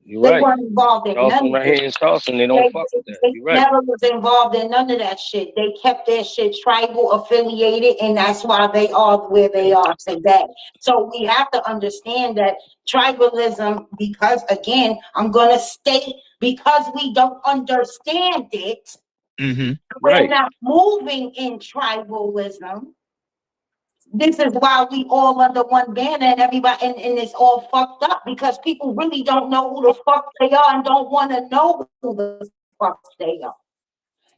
You're They right. weren't involved in Charleston none of right it. here in Charleston, they don't fuck with that. They You're right. never was involved in none of that shit. They kept their shit tribal affiliated, and that's why they are where they are today. So we have to understand that tribalism, because again, I'm gonna state, because we don't understand it, we're not moving in tribalism. This is why we all under one banner and everybody, and it's all fucked up because people really don't know who the fuck they are and don't want to know who the fuck they are.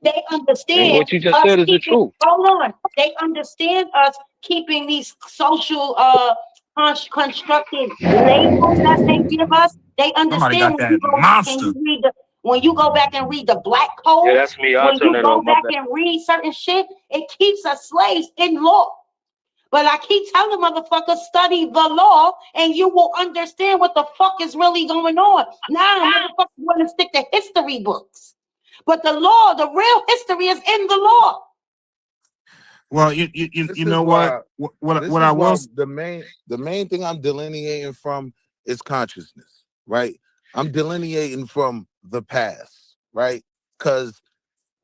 They understand And what you just us said is the keeping, truth. hold on. They understand us keeping these social constructed labels that they give us. They Somebody understand got when you that go back and monster. you read when you go back and read the black Yeah, codes, that's me. I'll when turn you that go off. My back bad. and read certain shit, it keeps us slaves in law. But I keep telling motherfuckers, study the law, and you will understand what the fuck is really going on. Now, motherfuckers want to stick to history books. But the law, the real history is in the law. Well, you know what? What I will. The main thing I'm delineating from is consciousness, right? I'm delineating from the past, right? Because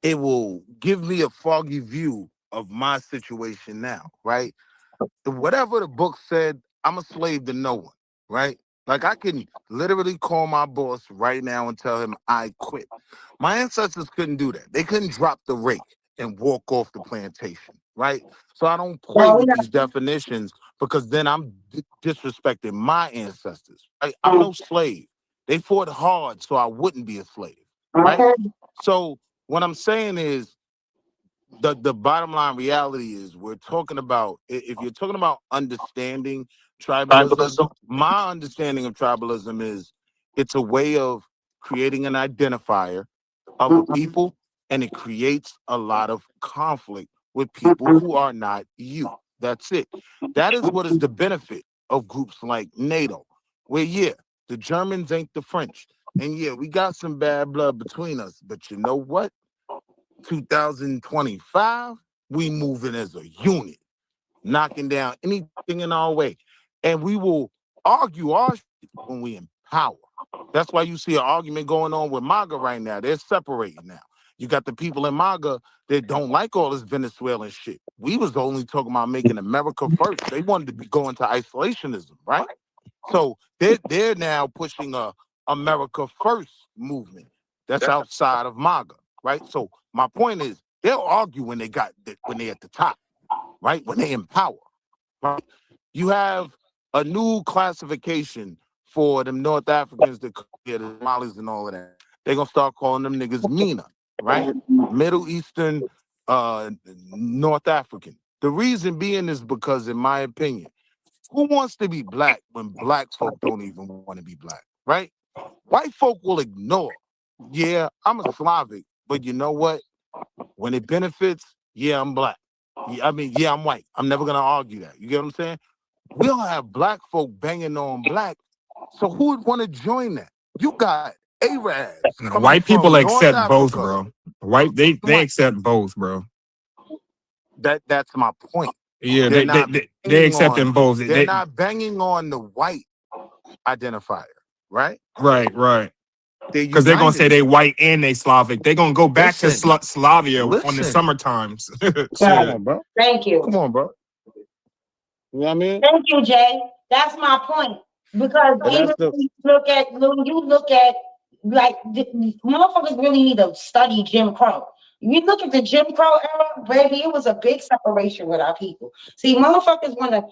it will give me a foggy view of my situation now, right? Whatever the book said, I'm a slave to no one, right? Like I can literally call my boss right now and tell him I quit. My ancestors couldn't do that. They couldn't drop the rake and walk off the plantation, right? So I don't play with these definitions because then I'm disrespecting my ancestors, right? I'm no slave. They fought hard so I wouldn't be a slave, right? So what I'm saying is the bottom line reality is we're talking about, if you're talking about understanding tribalism, my understanding of tribalism is it's a way of creating an identifier of a people, and it creates a lot of conflict with people who are not you. That's it. That is what is the benefit of groups like NATO, where yeah, the Germans ain't the French, and yeah, we got some bad blood between us, but you know what? 2025, we moving as a unit, knocking down anything in our way. And we will argue our shit when we in power. That's why you see an argument going on with MAGA right now. They're separating now. You got the people in MAGA that don't like all this Venezuelan shit. We was only talking about making America first. They wanted to be going to isolationism, right? So they're now pushing a America first movement that's outside of MAGA, right? So my point is they'll argue when they at the top, right? When they in power, right? You have a new classification for them North Africans that the Somalis and all of that. They're gonna start calling them niggas MENA, right? Middle Eastern, North African. The reason being is because, in my opinion, who wants to be black when black folk don't even want to be black, right? White folk will ignore. Yeah, I'm a Slavic, but you know what? When it benefits, yeah, I'm black. Yeah, I mean, yeah, I'm white. I'm never gonna argue that. You get what I'm saying? We don't have black folk banging on black. So who would want to join that? You got Arabs coming White people from North accept both, Africa. bro. They accept both, bro. That's my point. Yeah, they accept them both. They're not banging on the white identifier, right? Right. Because they're gonna say they white and they Slavic. They're gonna go back to Slavia on the summer times. Come on, bro. Thank you. Come on, bro. You know what I mean? Thank you, Jay. That's my point. Because even when you look at like motherfuckers really need to study Jim Crow. You look at the Jim Crow era, baby, it was a big separation with our people. See, motherfuckers wanna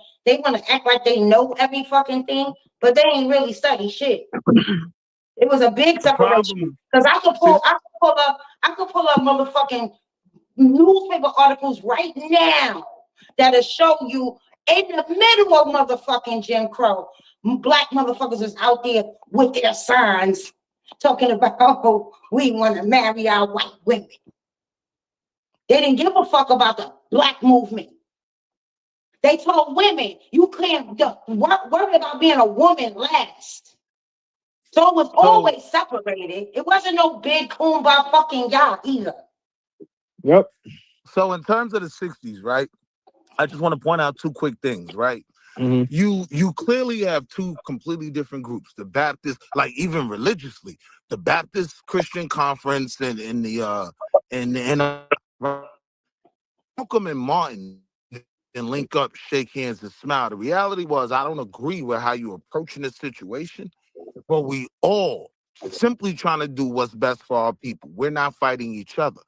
act like they know every fucking thing, but they ain't really study shit. It was a big separation. Because I could pull up motherfucking newspaper articles right now that'll show you in the middle of motherfucking Jim Crow, black motherfuckers was out there with their signs talking about, oh, we want to marry our white women. They didn't give a fuck about the black movement. They told women, you can't worry about being a woman last. So it was always separated. It wasn't no big kumbaya fucking y'all either. Yep. So in terms of the 60s, right? I just want to point out two quick things, right? You clearly have two completely different groups. The Baptist, like even religiously, the Baptist Christian Conference and Malcolm and Martin and link up, shake hands, and smile. The reality was, I don't agree with how you're approaching this situation, but we all simply trying to do what's best for our people. We're not fighting each other.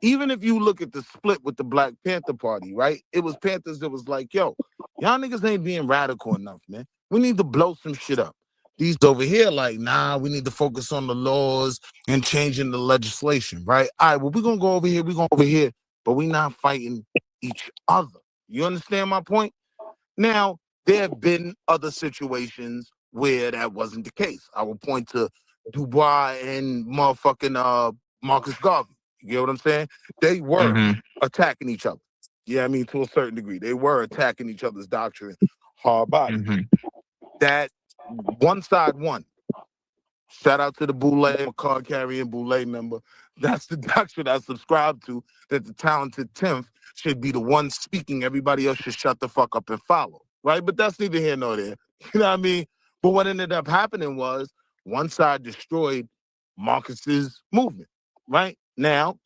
Even if you look at the split with the Black Panther Party, right? It was Panthers that was like, yo, y'all niggas ain't being radical enough, man. We need to blow some shit up. These over here, like, nah, we need to focus on the laws and changing the legislation, right? All right, well, we're going to go over here, but we're not fighting each other. You understand my point? Now, there have been other situations where that wasn't the case. I will point to Dubois and motherfucking Marcus Garvey. You get what I'm saying? They were attacking each other. Yeah, I mean, to a certain degree. They were attacking each other's doctrine hard body. That one side won. Shout out to the Boulay, card carrying Boulay member. That's the doctrine I subscribe to, that the talented 10th should be the one speaking. Everybody else should shut the fuck up and follow, right? But that's neither here nor there. You know what I mean? But what ended up happening was one side destroyed Marcus's movement, right? Now,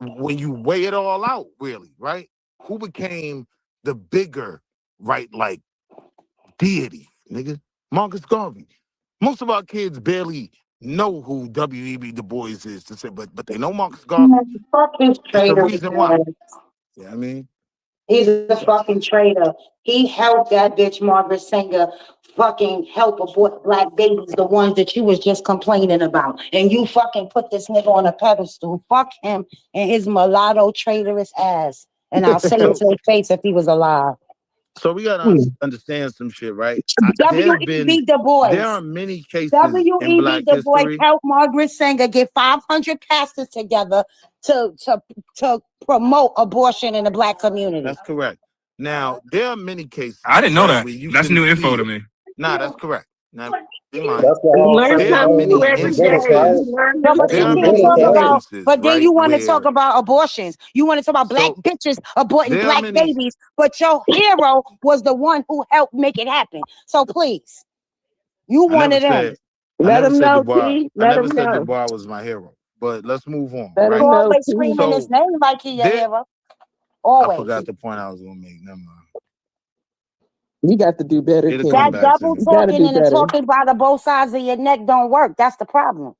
when you weigh it all out, really, right? Who became the bigger, right, like, deity, nigga? Marcus Garvey. Most of our kids barely know who W.E.B. Du Bois is, to say, but they know Marcus Garvey. Fucking There's a traitor. reason why. Yeah, I mean, he's a fucking traitor. He helped that bitch Margaret Sanger fucking help abort black babies, the ones that you was just complaining about. And you fucking put this nigga on a pedestal. Fuck him and his mulatto traitorous ass. And I'll say it to his face if he was alive. So we gotta understand some shit, right? W.E.B. Du Bois. There are many cases in W.E.B. Black Du Bois history. helped Margaret Sanger get 500 pastors together to promote abortion in the black community. That's correct. Now, there are many cases. I didn't know that. That's new info to me. Nah, that's correct. Now, but then you want to talk about abortions. You want to talk about black bitches aborting black babies, but your hero was the one who helped make it happen. So please, you wanted them. Let him know, T. I never said Dubois was my hero, but let's move on. Right? Always screaming his name like he your hero. Always. I forgot the point I was going to make. Never mind. You got to do better. That double talking and the talking by the both sides of your neck don't work. That's the problem.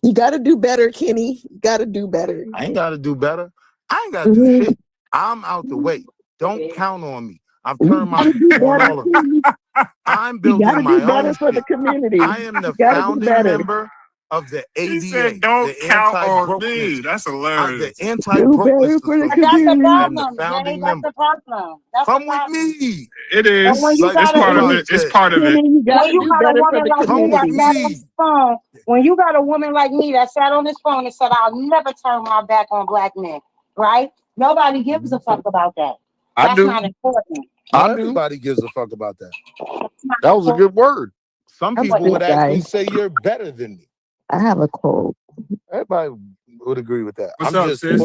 You got to do better, Kenny. You got to do better. I ain't got to do better. I ain't got to do shit. I'm out the way. Don't count on me. I've turned my on all of it. I'm building my own for the community. I am the founding member of the ADA. He said, "Don't count on me." That's hilarious. The anti-brokenness That's the problem. Jenny, that's the problem. Come with me. It is. It's part of it. It's part of it. When you got a woman like me that sat on his phone, when you got a woman like me that sat on his phone and said, "I'll never turn my back on black men," right? Nobody gives a fuck about that. That's not important. Everybody gives a fuck about that. That was a good word. Some people would actually say you're better than me. I have a cold. Everybody would agree with that. What's up, sis?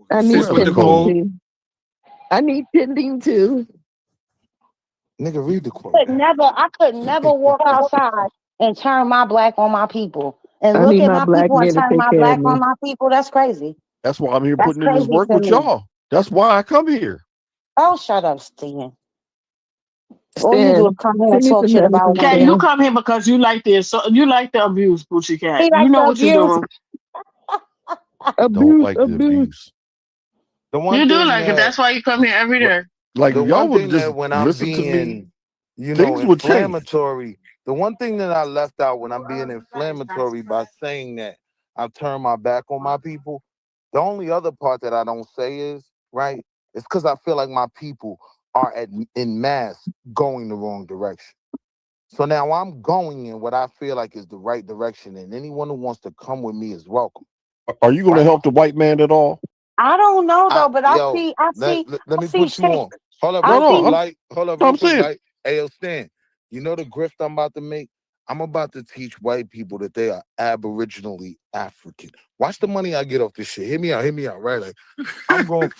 I need tending. I need tending too. Nigga, read the quote. I could never walk outside and turn my black on my people. And look at my people and turn my black on my people. That's crazy. That's why I'm here putting in this work with y'all. That's why I come here. Oh, shut up, Stan. All you do is come here and talk shit about me. Okay, you come here because you like this. So you like the abuse, Boochie Cat. You know what you're doing. Don't like the abuse. You do like it. That's why you come here every day. Like the y'all one would thing just that when I'm listen to being, me, you know, things would change. inflammatory. The one thing that I left out when I'm being inflammatory by saying that I've turned my back on my people, the only other part that I don't say is, right, it's because I feel like my people are in mass going the wrong direction. So now I'm going in what I feel like is the right direction, and anyone who wants to come with me is welcome. Are you going to help the white man at all? I don't know though, but I see. Let me put you on. Hold up, hold up, real quick, Light. Hey, yo, Stan, you know the grift I'm about to make? I'm about to teach white people that they are aboriginally African. Watch the money I get off this shit. Hear me out, right? Like, I'm going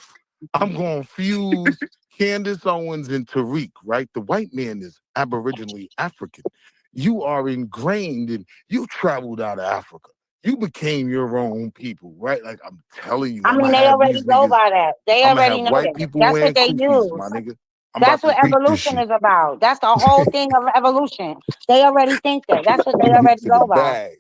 to fuse Candace Owens and Tariq, right? The white man is aboriginally African. You are ingrained and you traveled out of Africa. You became your own people, right? Like I'm telling you, I mean, they already go by that. They already know white that. people That's wearing what they kufis, use. my nigga. That's what evolution is about. That's the whole thing of evolution. They already think that. That's what they already go by.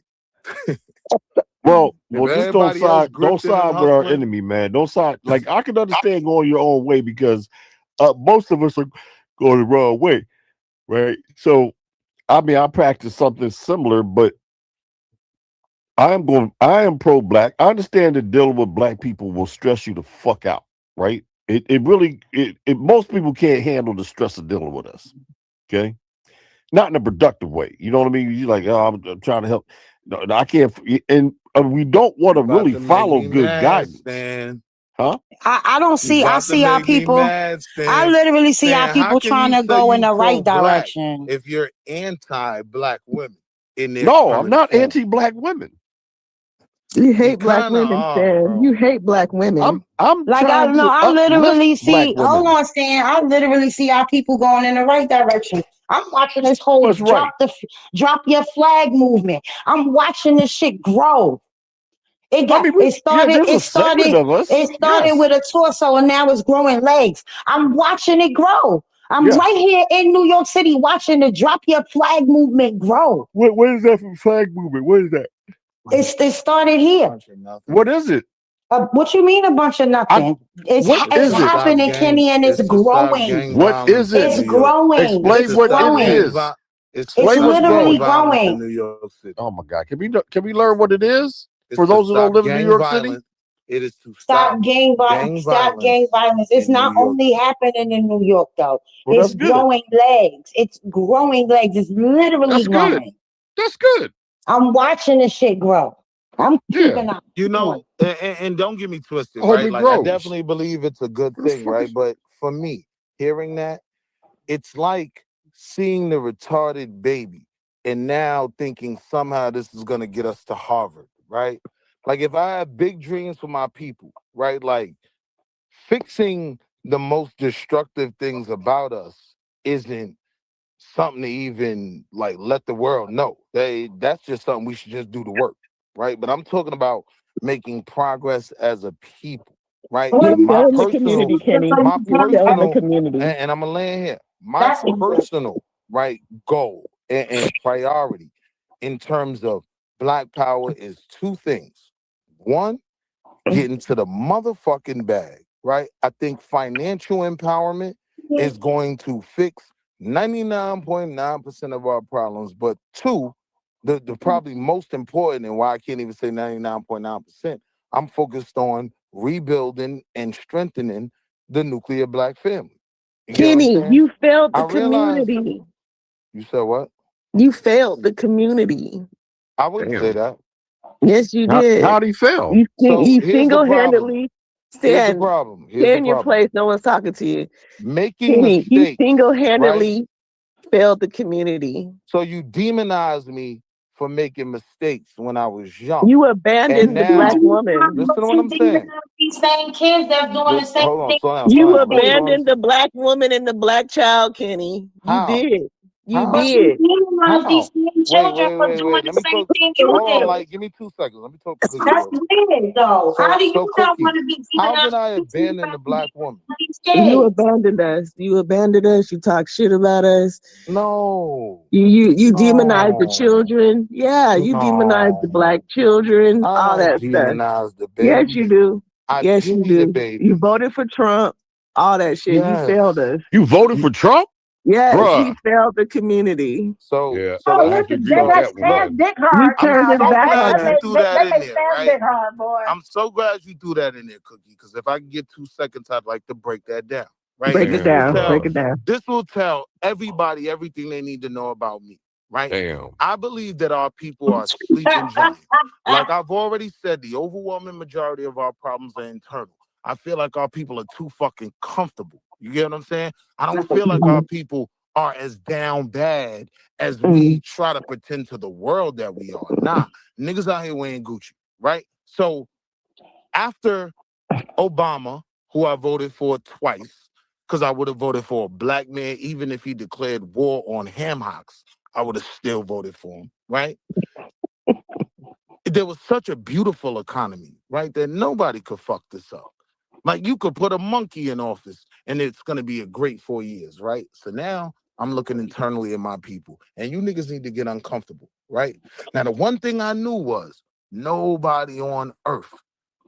Well, just don't everybody else side grifting and with our hustling, enemy, man. Don't side. Like I can understand going your own way because most of us are going the wrong way, right? So, I mean, I practice something similar, but I am pro-black. I understand that dealing with black people will stress you the fuck out, right? It really most people can't handle the stress of dealing with us. Okay, not in a productive way. You know what I mean? You're like, oh, I'm trying to help. No, I can't. And we don't want to really follow good guidance, huh? I don't see. I see our people. I literally see our people trying to go in the right direction. If you're anti-black women in their no, I'm not anti-black women. You hate black women, Stan. You hate black women. I'm like I don't know. I literally see. Hold on, Stan. I literally see our people going in the right direction. I'm watching this whole drop your flag movement. I'm watching this shit grow. It started with a torso and now it's growing legs. I'm watching it grow. I'm right here in New York City watching the drop your flag movement grow. What is that flag movement? What is that? It started here. What is it? What you mean a bunch of nothing? It's happening, Kenny, and it's growing. What is it? It's growing. Explain what it is. It's literally growing. In New York City. Oh my God! Can we learn what it is for those who don't live in New York City? It is to stop gang violence. Stop gang violence. It's not only happening in New York though. Well, it's growing legs. It's growing legs. It's literally growing. That's good. I'm watching this shit grow. I'm keeping up. You know, and don't get me twisted, right? Like I definitely believe it's a good thing, right? But for me, hearing that, it's like seeing the retarded baby and now thinking somehow this is gonna get us to Harvard, right? Like if I have big dreams for my people, right? Like fixing the most destructive things about us isn't something to even like let the world know. That's just something we should just do the work, right? But I'm talking about making progress as a people, right? And my personal, Kenny. Community. And I'm gonna land here. My personal right goal and priority in terms of Black power is two things. One, get into the motherfucking bag, right? I think financial empowerment is going to fix 99.9% of our problems. But two, the probably most important, and why I can't even say 99.9%, I'm focused on rebuilding and strengthening the nuclear Black family. Kenny, you failed the community. You said what? You failed the community. I wouldn't say that. Yes, you did. How'd he fail? You single-handedly stand in your place. No one's talking to you. Making Kenny, mistakes. You single-handedly failed the community. So you demonize me for making mistakes when I was young. You abandoned the Black woman. Listen to what I'm saying. These same kids that's doing the same thing. You abandoned the Black woman and the Black child, Kenny. You did. You did. These children for doing the same thing you did. Like, give me 2 seconds. Let me talk to That's weird, though. How do you not want to be how did I abandon the Black woman? You abandoned us. You abandoned us. You talk shit about us. No. You demonized the children. Yeah, you demonized the Black children. All that stuff. The baby. Yes, you do. Yes, you do. You voted for Trump. All that shit. Yes. You failed us. You voted for Trump? Yes, he failed the community. So, that's dick hard. You turned his back on us. You threw that in there, right? I'm so glad you threw that in there, Cookie, because if I can get 2 seconds, I'd like to break that down. Right? Break it down. This will tell everybody everything they need to know about me. Right? Damn. I believe that our people are sleeping giants. Like I've already said, the overwhelming majority of our problems are internal. I feel like our people are too fucking comfortable. You get what I'm saying? I don't feel like our people are as down bad as we try to pretend to the world that we are. Nah, niggas out here wearing Gucci, right? So after Obama, who I voted for twice, because I would have voted for a black man, even if he declared war on ham hocks. I would have still voted for him, right? There was such a beautiful economy, right, that nobody could fuck this up. Like, you could put a monkey in office and it's going to be a great 4 years, right? So now I'm looking internally at my people, and you niggas need to get uncomfortable, right? Now, the one thing I knew was nobody on earth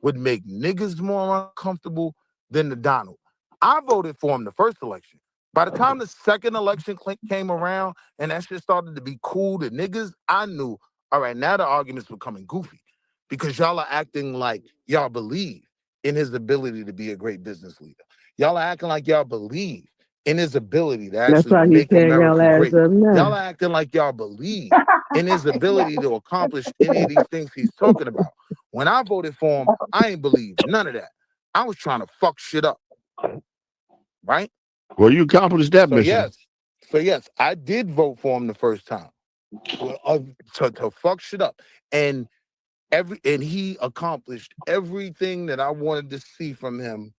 would make niggas more uncomfortable than the Donald. I voted for him the first election. By the time the second election came around and that shit started to be cool to niggas, I knew, all right, now the argument's becoming goofy because y'all are acting like y'all believe in his ability to be a great business leader. Y'all are acting like y'all believe in his ability to actually make America great. Y'all are acting like y'all believe in his ability to accomplish any of these things he's talking about. When I voted for him, I ain't believe none of that. I was trying to fuck shit up, right? Well, you accomplished that mission. Yes, I did vote for him the first time to fuck shit up, and he accomplished everything that I wanted to see from him,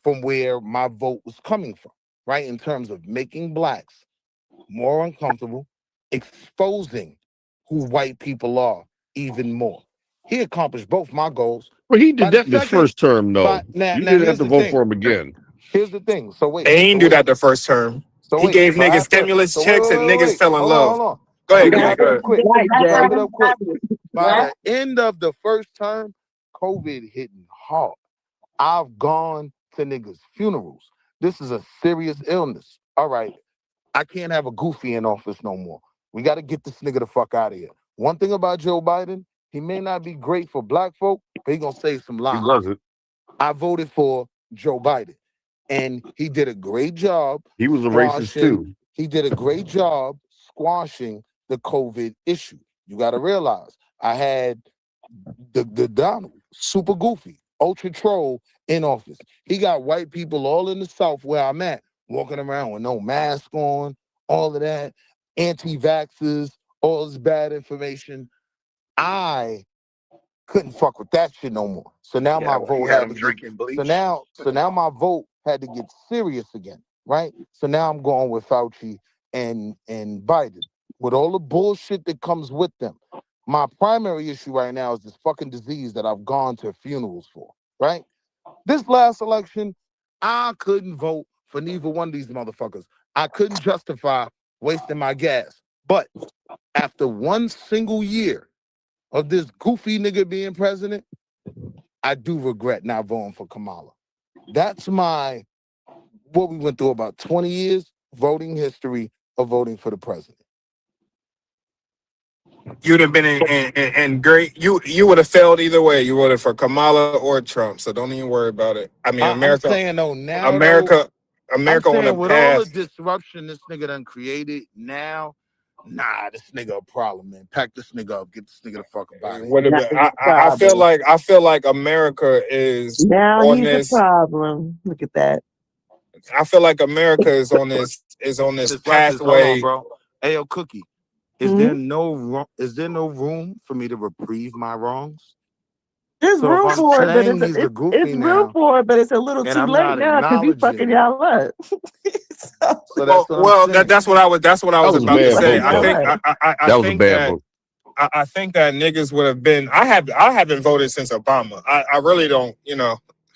from where my vote was coming from, right? In terms of making blacks more uncomfortable, exposing who white people are even more. He accomplished both my goals. Well, he did that in his first term, though. You didn't have to vote for him again. Here's the thing. So wait. He didn't do that the first term. He gave niggas stimulus checks and niggas fell in love. Hold on. Go ahead. Wrap it up quick. By the end of the first term, COVID hitting hard. I've gone to niggas' funerals. This is a serious illness. All right. I can't have a goofy in office no more. We got to get this nigga the fuck out of here. One thing about Joe Biden, he may not be great for black folk, but he gonna save some lives. He loves it. I voted for Joe Biden, and he did a great job. He was a racist too. He did a great job squashing the COVID issue. You got to realize, I had the Donald, super goofy, ultra troll in office. He got white people all in the South where I'm at, walking around with no mask on, all of that, anti-vaxxers, all this bad information. I couldn't fuck with that shit no more. So now my vote had to get, so now my vote had to get serious again, right? So now I'm going with Fauci and Biden with all the bullshit that comes with them. My primary issue right now is this fucking disease that I've gone to funerals for, right? This last election, I couldn't vote for neither one of these motherfuckers. I couldn't justify wasting my gas. But after one single year of this goofy nigga being president, I do regret not voting for Kamala. That's what we went through about 20 years voting history of voting for the president. You'd have been in great. You would have failed either way. You voted for Kamala or Trump, so don't even worry about it. I mean, America. I'm saying though now, America I'm on saying the with path. all the disruption this nigga done created now, nah, this nigga a problem, man. Pack this nigga up, get this nigga the fuck about it. I feel like America is now on he's this a problem. Look at that. I feel like America is on this pathway. Bro. Hey, yo, Cookie. Is there no room for me to reprieve my wrongs? There's room for it, but it's room for it, but it's a little too late now because he's fucking y'all up. That's what I was about to say. I think that niggas would have been. I haven't voted since Obama. I really don't.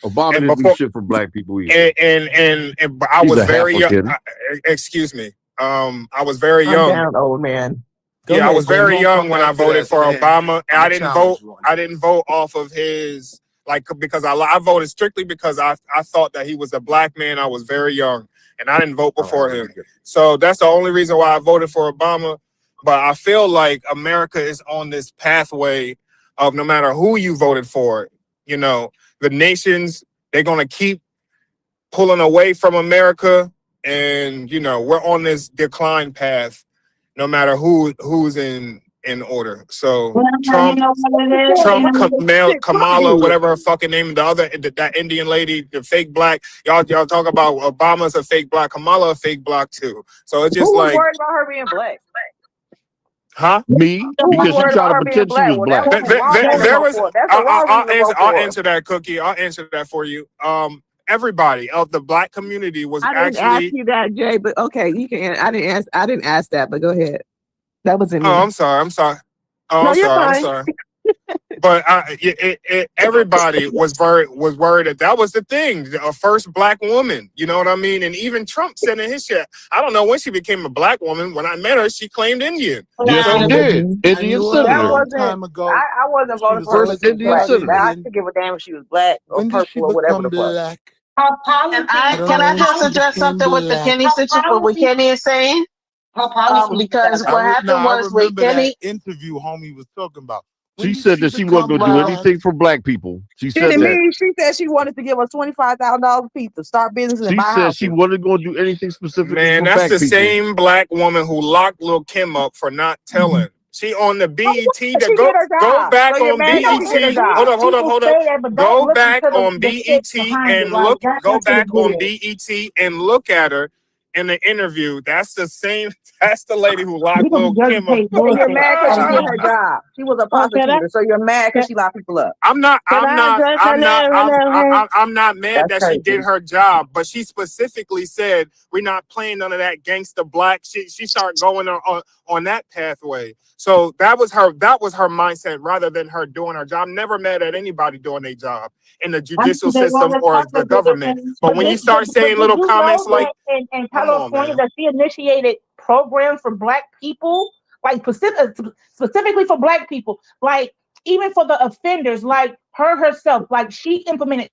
Obama didn't do shit for black people either. And I was very young. Excuse me. I was very young. Down, old man. I was very young when I voted for Obama, and I didn't vote off of his because I voted strictly because I thought that he was a black man. I was very young, and I didn't vote before him. So that's the only reason why I voted for Obama. But I feel like America is on this pathway of no matter who you voted for, the nations, they're gonna keep pulling away from America, and we're on this decline path. No matter who's in order. So Trump, Kamala, whatever her fucking name, that Indian lady, the fake black. Y'all talk about Obama's a fake black, Kamala a fake black too. So it's just worried about her being black? Huh? Me? Because she tried to pretend she was black. I'll answer that, Cookie. I'll answer that for you. everybody of the black community was I didn't ask actually. you that, Jay, but okay, you can. I didn't ask that, but go ahead. That wasn't Oh, me. I'm sorry. I'm sorry. Oh, No, I'm you're sorry. I'm fine. sorry. But everybody was worried that was the thing, a first black woman. You know what I mean? And even Trump said in his shit, I don't know when she became a black woman. When I met her, she claimed Indian. Yes, So she Now, did. Indian That senator. wasn't. I wasn't She voting was for her first because she was Indian black. I senator. could give a damn if she was black or When did she purple or whatever become the fuck. black? Her can policies. I don't can know I when just she address became something with the black. Kenny situation? What Kenny is saying? Her policies. Because what happened I was with remember that Kenny. interview homie was talking about. When She did said she that she wasn't become going to do Well, black? anything for black people. She Did said it that. mean she said she wanted to give us $25,000 piece to start business and She buy said she houses? wasn't going to do anything specifically man, for that's black the people. same black woman who locked Lil Kim up for not telling. She on the BET. She did Go her go job. back So you're on mad because she did her BET. Hold job. up, hold up, People hold say up. that, but don't Go listen back to on the shit BET behind it. and Like look. Go that shit is back on weird. BET and look at her in the interview. That's the same. That's the lady who locked People Lil Kim up. regurgitate And you're bullshit mad because she did her everywhere. job. She was a okay, prosecutor. So you're mad because she locked people up. I'm not. can I'm I not. address I'm not. hello? I'm not mad That's that she did crazy. her job, but she specifically said we're not playing none of that gangsta black. She started going on that pathway. So that was her. That was her mindset rather than her doing her job. I'm never mad at anybody doing their job in the I judicial think they want system to or talk the about this. government. But when you start But saying did little you comments know like, that in "Come on, California man," that she initiated programs for black people, like specifically for black people, like even for the offenders, like her herself, like she implemented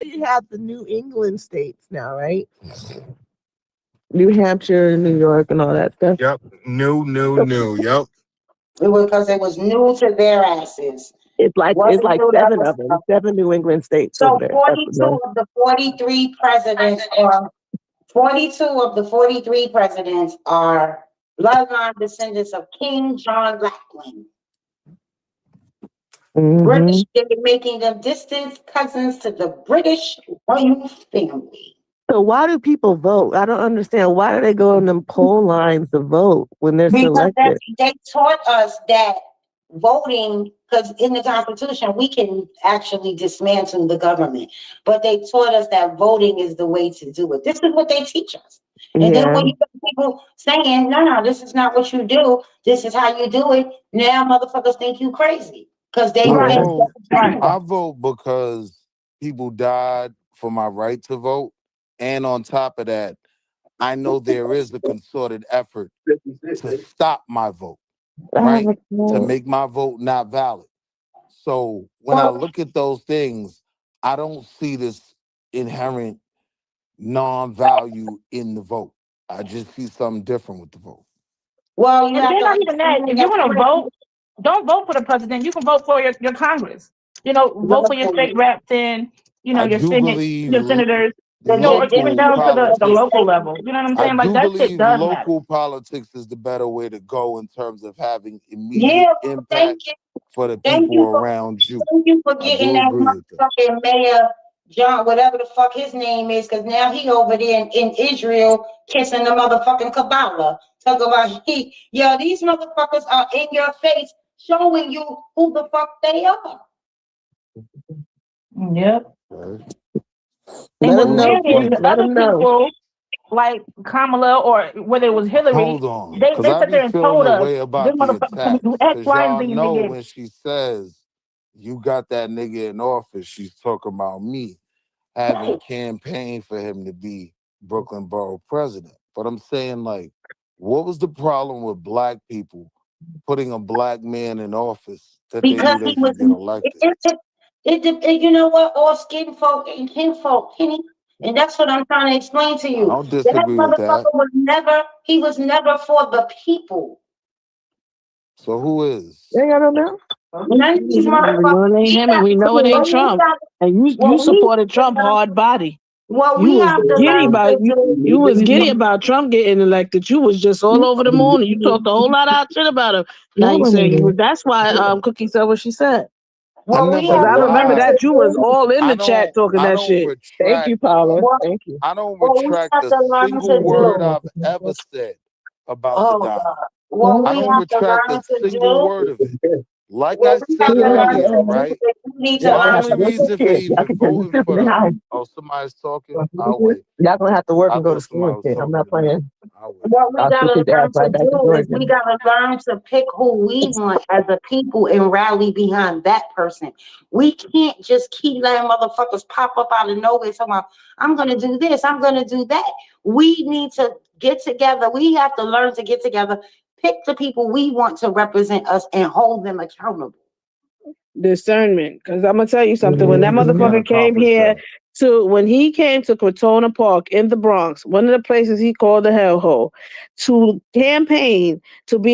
You have the New England states now, right? New Hampshire, New York, and all that stuff. Yep. New. Yep. It was because it was new to their asses. It's like Wasn't 7 of them, 7 New England states over So there. 42 of the 43 presidents are 42 of the 43 presidents are bloodline descendants of King John Lackland. British, they're making them distant cousins to the British royal family. So why do people vote? I don't understand. Why do they go on them poll lines to vote when they're selected? They taught us that voting, because in the Constitution, we can actually dismantle the government. But they taught us that voting is the way to do it. This is what they teach us. And then when you get people saying, no, this is not what you do. This is how you do it. Now motherfuckers think you crazy. Because they I vote because people died for my right to vote. And on top of that, I know there is a concerted effort to stop my vote, right? To make my vote not valid. So when I look at those things, I don't see this inherent non-value in the vote. I just see something different with the vote. Well, and then not even that. If you want to vote, don't vote for the president. You can vote for your Congress. Vote for your state reps and your Senate, your senators. Or even down to the local level. You know what I'm saying? Like that shit does matter. Local politics is the better way to go in terms of having immediate impact for the people around you. Thank you for getting that motherfucking Mayor John, whatever the fuck his name is, because now he over there in Israel kissing the motherfucking Kabbalah. Talk about these motherfuckers are in your face showing you who the fuck they are. Yep. Let them know. Let them know. Like Kamala or whether it was Hillary, hold on, they I sat there and told the us way about the attacks. X, Y, and Y'all Z know when she says you got that nigga in office, she's talking about me having campaigned for him to be Brooklyn Borough president. But I'm saying, like, what was the problem with black people putting a black man in office that they knew they could get elected? You know what? All skin folk and kin folk, Kenny. And that's what I'm trying to explain to you. I don't disagree with that. He was never for the people. So who is? They got no know. None of these motherfuckers. It ain't him, and we know it ain't Trump. And you supported Trump hard body. Well, you was giddy about Trump getting elected. You was just all over the moon. You talked a whole lot of shit about him. Now you saying that's why Cookie said what she said. Well, I remember that you was all in the chat talking that shit. Thank you, Paula. Thank you. I don't retract a single word I've ever said about the Don. I don't retract a single word of it. Like I said earlier, right? My only reason for even voting for them. Oh, somebody's talking. I'll wait. Y'all gonna have to work and go to school. I'm not playing. What we gotta learn to do is we gotta learn to pick who we want as a people and rally behind that person. We can't just keep letting motherfuckers pop up out of nowhere talking about, I'm gonna do this, I'm gonna do that. We need to get together. We have to learn to get together, pick the people we want to represent us and hold them accountable. Discernment, because I'm gonna tell you something. When that motherfucker came here when he came to Crotona Park in the Bronx, one of the places he called the hellhole, to campaign to be